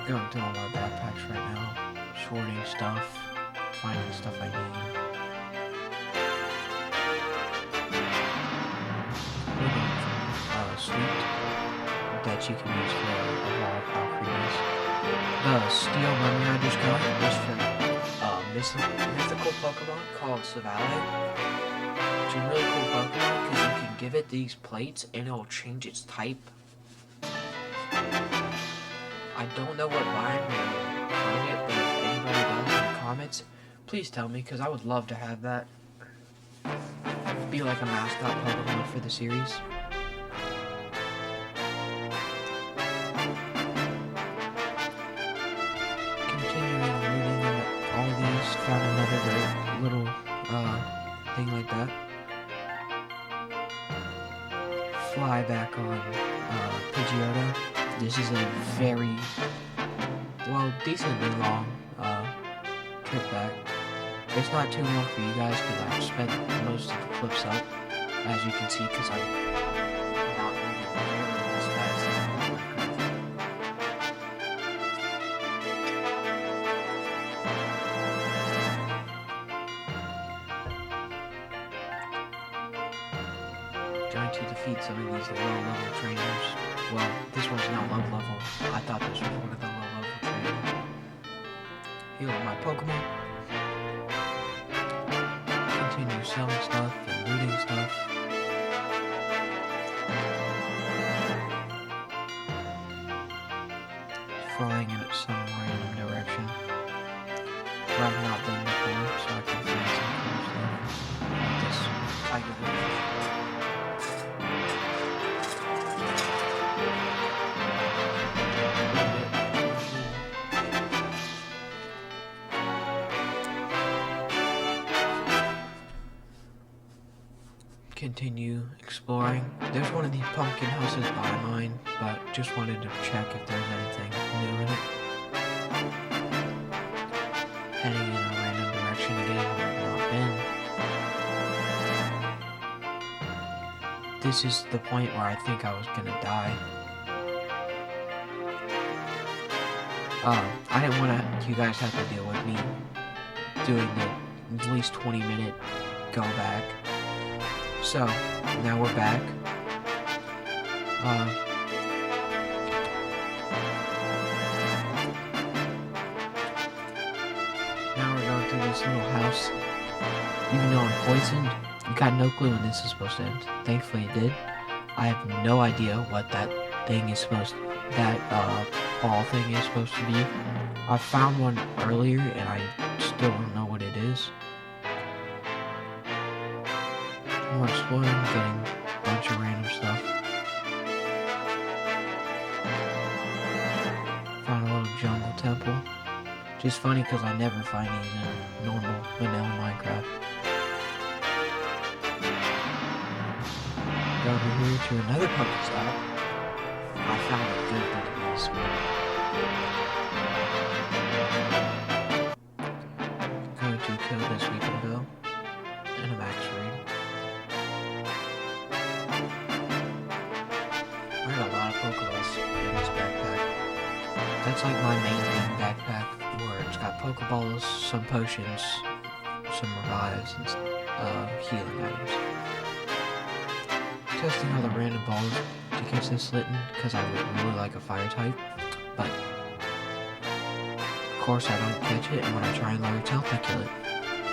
Going through all my backpacks right now, sorting stuff, finding stuff I need. Sweet that you can use for evolve Valkyries. The steel mummy I just got was from mythical Pokemon called Savale. It's a really cool Pokemon because you can give it these plates and it'll change its type. I don't know what biome you're find it, but if anybody does in the comments, please tell me, because I would love to have that. Be like a mascot Pokemon for the series. Continuing looting all these, found another little thing like that. Fly back on Pidgeotto. This is a very, well, decently long trip back. It's not too long for you guys because I've spent most of the clips up, as you can see, because I'm not moving this fast in Minecraft. Trying to defeat some of these low-level trainers. Well, this one's not low level. I thought this was one of the low level trainers. Healing my Pokemon. Continue selling stuff and looting stuff. Flying in some random direction. Where I've not been before, so I can find some cool stuff. Like this tiger village. Continue exploring. There's one of these pumpkin houses by mine, but just wanted to check if there's anything new in it. Heading in a random direction again where I've not been. This is the point where I think I was gonna die. I didn't want you guys have to deal with me doing the at least 20-minute go back. So, now we're back. Now we're going through this little house. Even though I'm poisoned, you got no clue when this is supposed to end. Thankfully it did. I have no idea what that thing is supposed to, that ball thing is supposed to be. I found one earlier and I still don't know what it is. More exploring, getting a bunch of random stuff. Found a little jungle temple. Which is funny because I never find these in normal vanilla Minecraft. Go over here to another Pokestop. I found a good bit of these. Going to kill this weekend and a max raid. I got a lot of Pokeballs in this backpack. That's like my main thing backpack, where it's got Pokeballs, some potions, some revives, and healing items. Testing all the random balls to catch this Litten, because I would really like a fire type, but of course I don't catch it, and when I try and lower its health I kill it.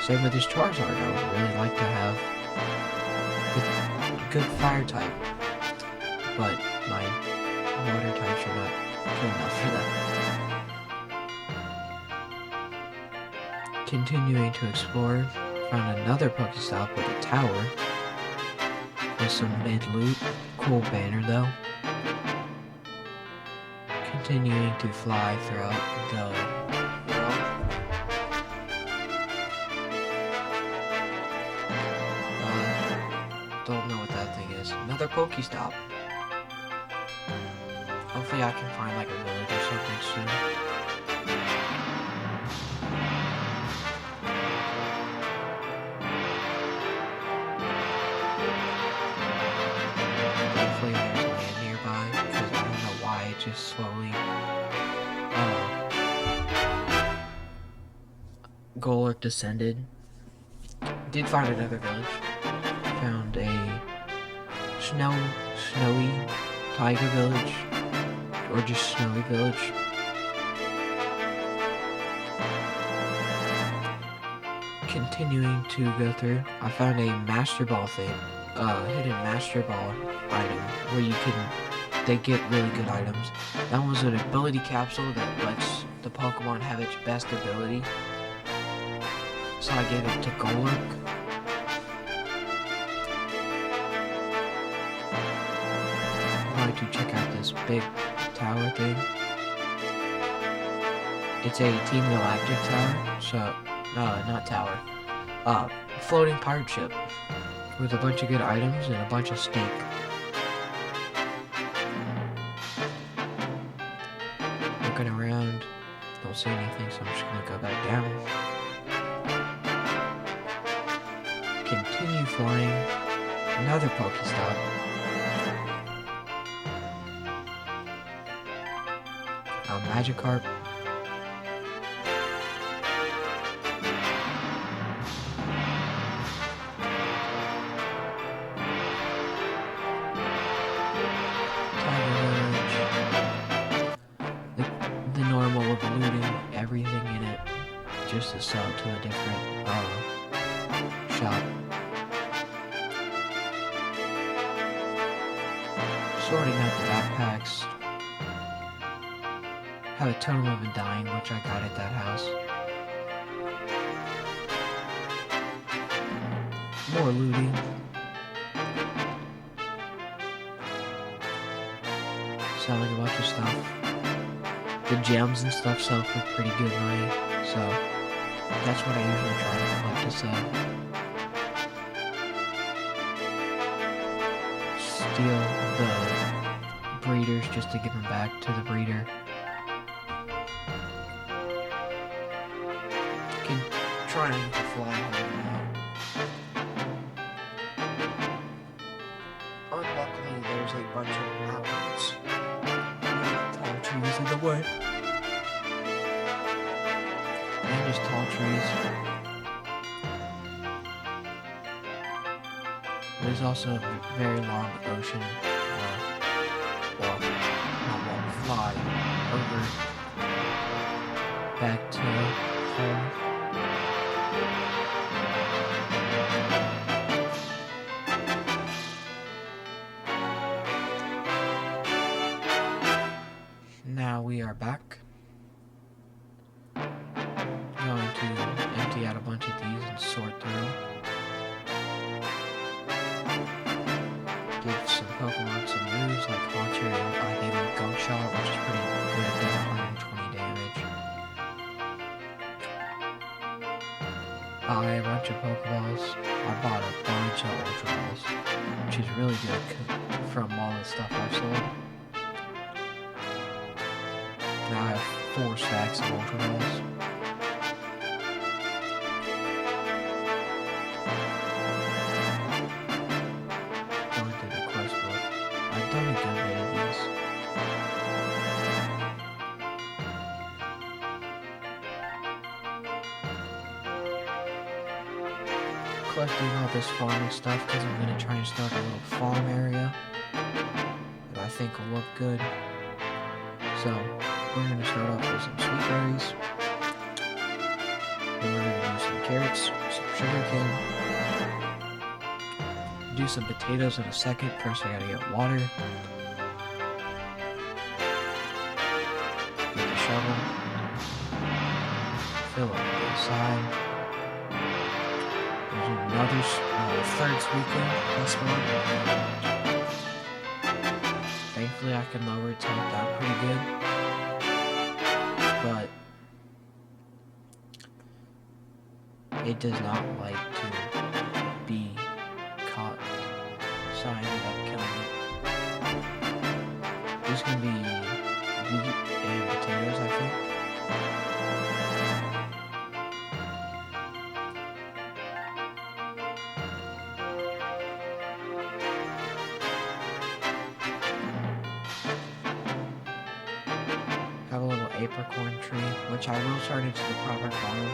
Same with this Charizard, I would really like to have a good fire type, but my water types are not good enough for that. Continuing to explore, found another Pokestop with a tower with some mid-loot. Cool banner though. Continuing to fly throughout the world. Don't know what that thing is. Another Pokestop. Hopefully I can find like a village or something soon. Hopefully there's land nearby, because I don't know why it just slowly Golurk descended. Did find another village. Found a snowy taiga village, or just snowy village. Continuing to go through, I found a Master Ball thing, hidden Master Ball item where they get really good items. That was an ability capsule that lets the Pokemon have its best ability. So I gave it to Golurk. I'm going to check out this big tower thing. It's a Team Galactic tower, so, not tower. Floating pirate ship with a bunch of good items and a bunch of steak. Looking around, don't see anything, so I'm just gonna go back down. Continue flying. Another Pokestop. Magikarp. The normal of looting everything in it just to sell to a different shop. Sorting out the backpacks. Have a Totem of Undying, which I got at that house. More looting. Selling a bunch of stuff. The gems and stuff sell for pretty good money, so that's what I usually try to collect to sell. Steal the breeders just to give them back to the breeder. Trying to fly home now. Unluckily, there's a bunch of mountains with tall trees in the way. And just tall trees. There's also a very long ocean fly over back to home. Now we are back. buy a bunch of Pokeballs. I bought a bunch of Ultra Balls, which is really good from all the stuff I've sold. Now I have 4 stacks of Ultra Balls. Going through the quest book. I've done a good bit of these. Collecting all this farming stuff because I'm going to try and start a little farm area that I think will look good. So, we're going to start off with some sweet berries. Then we're going to do some carrots, some sugar cane. Do some potatoes in a second. First I gotta get water. Get the shovel. Fill up the side. There's another third sweet cane. That's one. Thankfully I can lower its health down pretty good. But it does not like to be caught. So I ended up killing it. There's gonna be wheat and potatoes, I think. Have a little apricorn tree, which I will turn into the proper farm.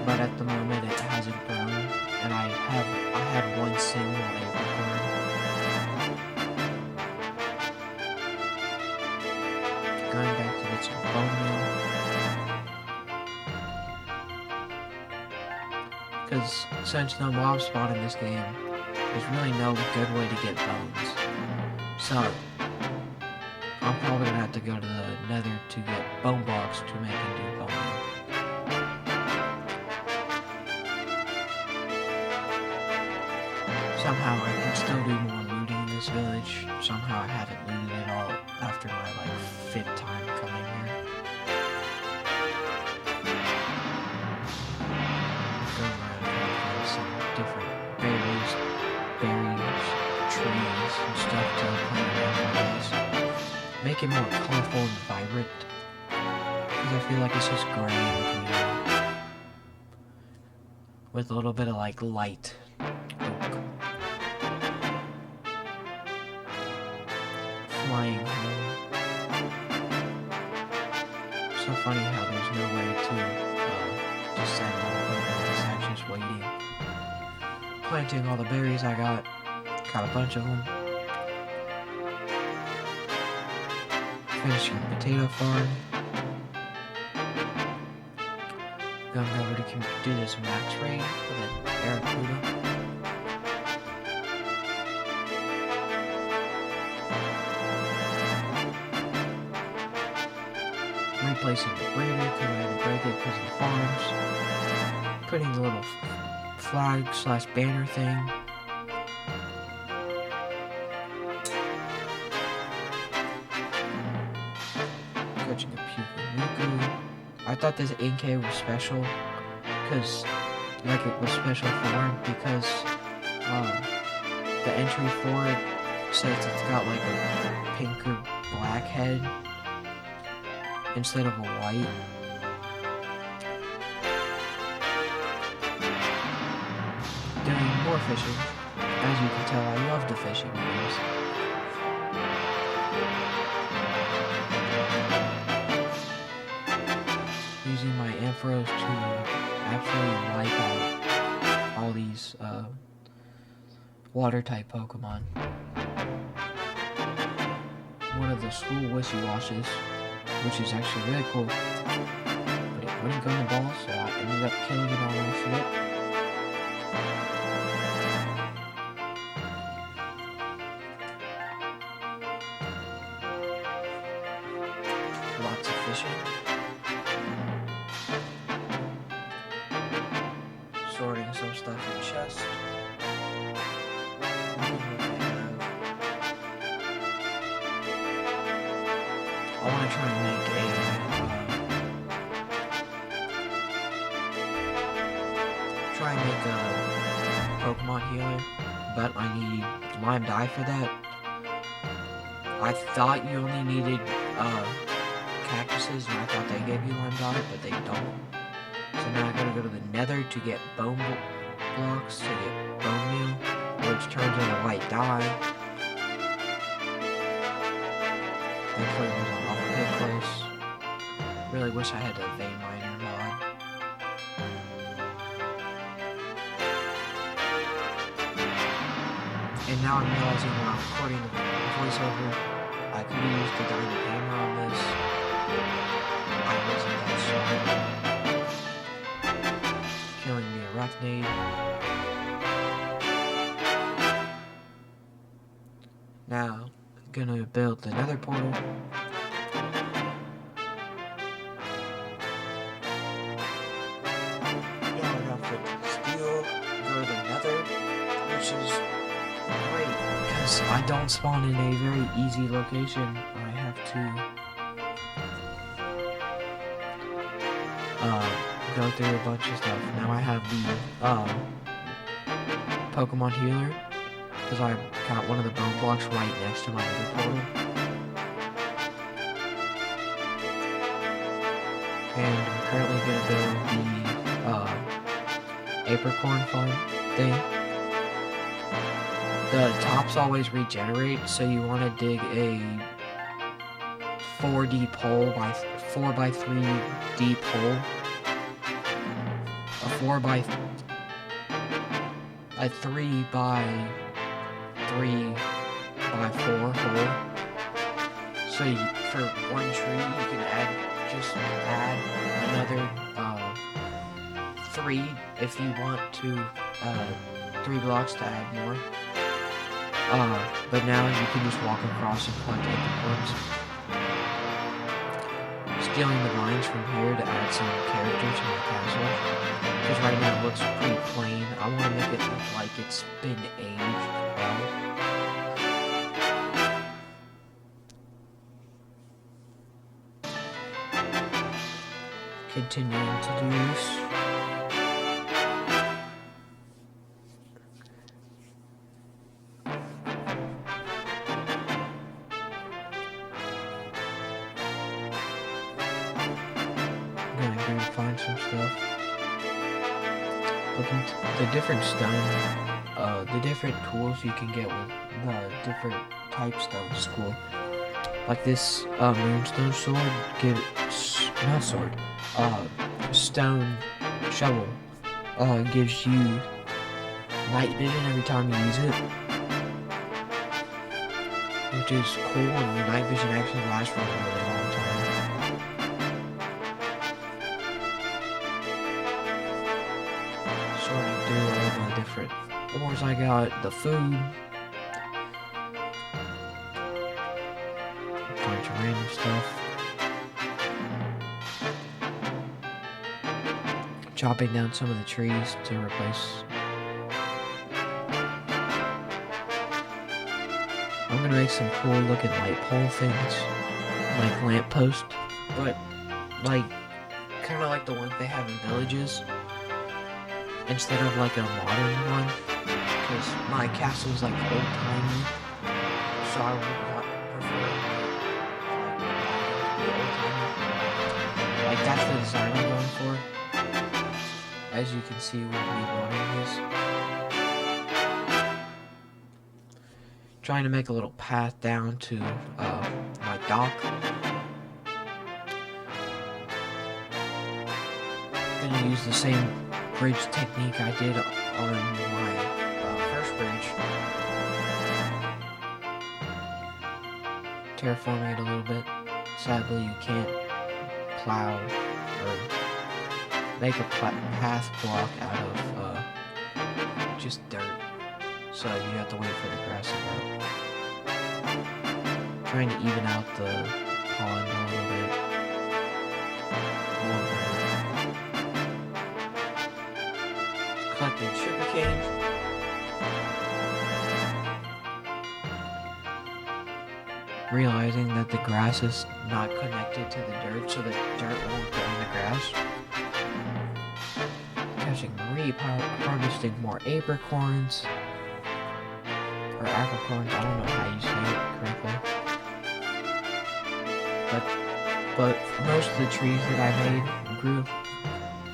But at the moment it hasn't grown, and I had one single apricorn. Going back to get some bone meal. Because since no mob spawn in this game, there's really no good way to get bones. So I'm probably gonna have to go to the nether to get bone blocks to make into bone meal. Somehow I can still do more looting in this village. Somehow I haven't looted it all after my 5th time coming here. Go around and find some different berries, trees, and stuff to plant around my place. Make it more colorful and vibrant. Because I feel like it's just gray and green. With a little bit of light. Flying home. So funny how there's no way to just send all the berries. I'm just waiting. Planting all the berries I got. Got a bunch of them. Finishing the potato farm. Going over to do this max raid with an Barracuda. Replacing the breeder because I had to break it because of the farms. Putting the little flag/banner thing. Catching a Puku. I thought this Inkay was special because, it was special form because the entry for it says it's got a pink or black head instead of a white. Doing more fishing. As you can tell, I love the fishing games. Using my Ampharos to absolutely wipe out all these water-type Pokemon. One of the school Wishy-Washes, which is actually really cool, but it wouldn't go in the ball, so I ended up killing it on accident. Lots of fishing. Sorting some stuff in chest. I want to try and make try and make a Pokemon healer, but I need lime dye for that. I thought you only needed cactuses, and I thought they gave you lime dye, but they don't. So now I gotta go to the Nether to get bone blocks to get bone meal, which turns into white dye. Thankfully there's a lava pit close. Really wish I had a vein miner mod. And now I'm realizing while I'm recording the voiceover, I could have used the diamond hammer on this. I wasn't that smart. Killing the arachnid. Now, I'm gonna build another portal. Now enough with steel, go to the Nether, which is great because I don't spawn in a very easy location. I have to go through a bunch of stuff. Now I have the Pokemon healer because I got one of the bone blocks right next to my other portal. And I'm currently gonna build the apricorn farm thing. The tops always regenerate, so you want to dig a 4 by 3 deep hole. A 3 by 4 hole. So for one tree, you can just add another 3 if you want to 3 blocks to add more. But now you can just walk across and collect apricorns. Stealing the vines from here to add some character to my castle. Because right now it looks pretty plain. I want to make it look like it's been aged well. Continuing to do this. Find some stuff. Looking at the different stone, the different tools you can get with the different types of school. Like this moonstone sword stone shovel gives you night vision every time you use it, which is cool, and the night vision actually lasts for a really long time. Sorting through all the different ores I got, the food, a bunch of random stuff. Chopping down some of the trees to replace. I'm gonna make some cool looking light pole things, like lamp post, but like kind of like the ones they have in villages, instead of like a modern one, because my castle's like old timey, so I would prefer like the old timey. Like that's the design I'm going for. As you can see with me building this. Trying to make a little path down to my dock. Gonna use the same bridge technique I did on my first bridge. Terraforming it a little bit. Sadly, you can't plow or make a path block out of just dirt, so you have to wait for the grass to grow. Trying to even out the pond a little bit. Collecting sugarcane. Realizing that the grass is not connected to the dirt, so the dirt won't grow in the grass. Catching be harvesting more apricorns. Or apricorns, I don't know how you say it correctly. But most of the trees that I made grew,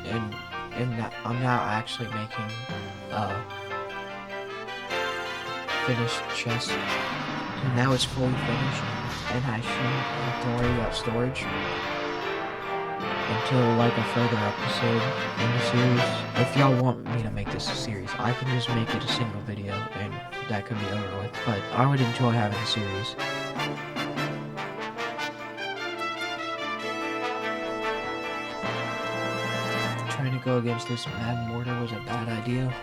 and I'm now actually making finished chest. And now it's fully finished, and I shouldn't have to worry about storage until like a further episode in the series. If y'all want me to make this a series, I can just make it a single video and that could be over with, but I would enjoy having a series. Trying to go against this mad mortar was a bad idea.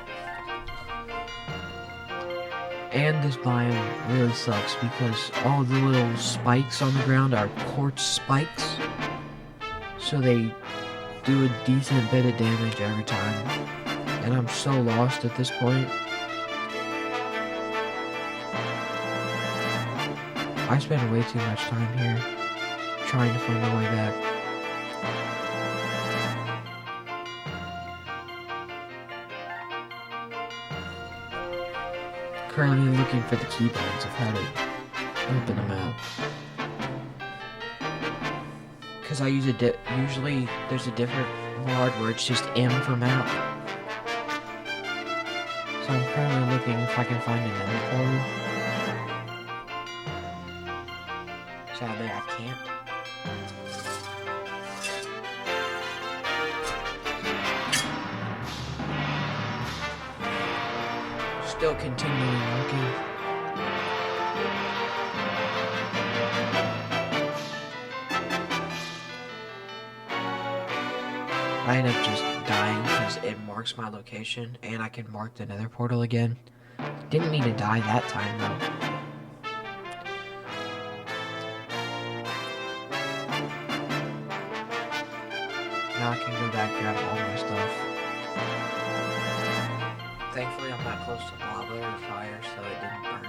And this biome really sucks because all the little spikes on the ground are quartz spikes. So they do a decent bit of damage every time. And I'm so lost at this point. I spend way too much time here trying to find my way back. Currently looking for the keybinds of how to open the map. Because I use usually there's a different mod where it's just M for map. So I'm currently looking if I can find another portal. Sadly I can't. Still continuing looking. I end up just dying because it marks my location and I can mark the nether portal again. Didn't mean to die that time though. Now I can go back and grab all my stuff. Thankfully I'm not close to lava or fire, so it didn't burn.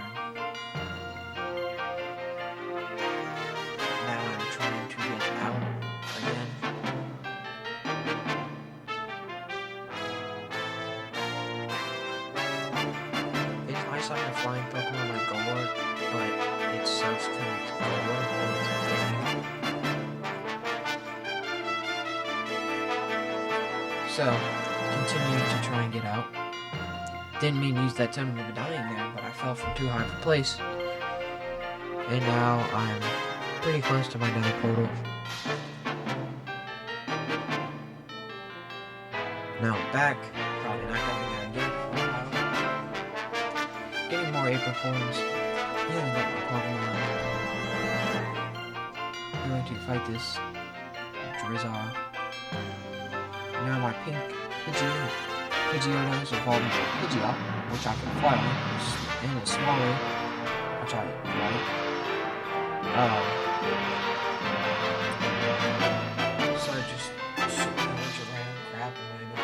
Now I'm trying to get out again. It's nice having a flying Pokemon like Golurk, but it sucks because it's Golurk and it's big. So, continuing to try and get out. Didn't mean to use that totem of dying there, but I fell from too high of a place. And now I'm pretty close to my nether portal. Now I'm back. Probably not going there again for a while. Getting more apricorns. Healing up my Pokemon. I'm going to fight this Drizzle. Now my pink Pidgeotto is evolved into a Pidgeot, which I can fly on, and it's smaller, which I like. So just shoot a bunch of random crap in my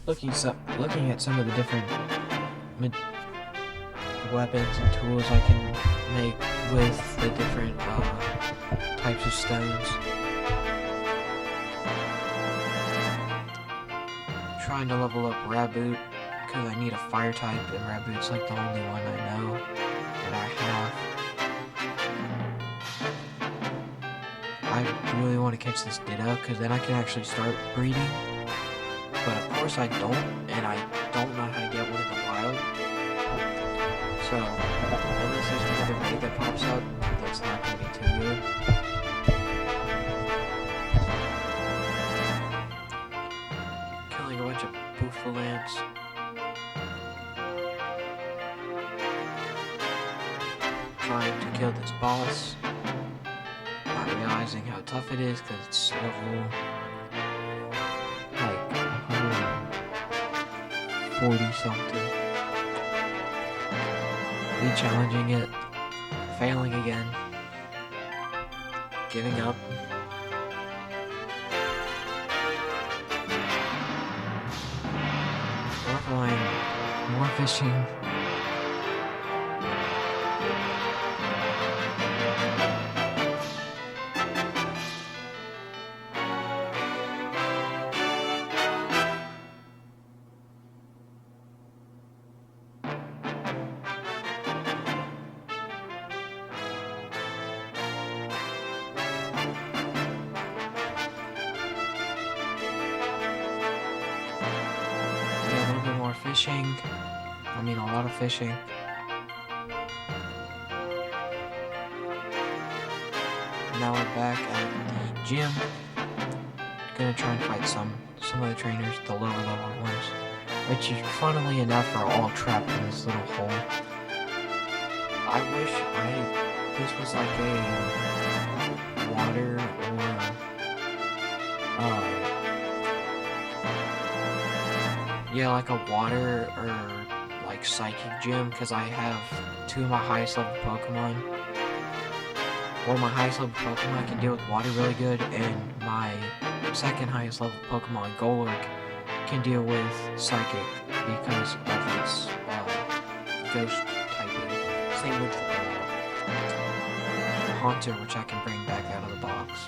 inventory. Looking at some of the different weapons and tools I can make with the different types of stones. Trying to level up Raboot because I need a fire type, and Raboot's like the only one I know that I have. I really want to catch this Ditto because then I can actually start breeding. But of course I don't, and I don't know how to get one in the wild. So, unless there's another raid that pops up, that's not going to be too good. Killing a bunch of Boofalants. Trying to kill this boss. Not realizing how tough it is because it's level like 140 something. Re-challenging it, failing again, giving up. More flying, more fishing. fishing. I mean, a lot of fishing. Now we're back at the gym. Gonna try and fight some of the trainers, the lower level ones, which is funnily enough are all trapped in this little hole. I wish this was like a water or yeah, like a water or like psychic gym, because I have 2 of my highest level Pokemon. One of my highest level Pokemon can deal with water really good, and my second highest level Pokemon, Golurk, can deal with Psychic because of its ghost typing. Same with Haunter, which I can bring back out of the box.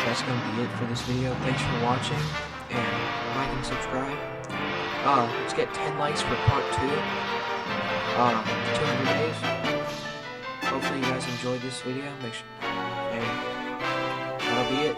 That's going to be it for this video. Thanks for watching, and like and subscribe. Let's get 10 likes for part 2. 200 days. Hopefully you guys enjoyed this video. And that'll be it.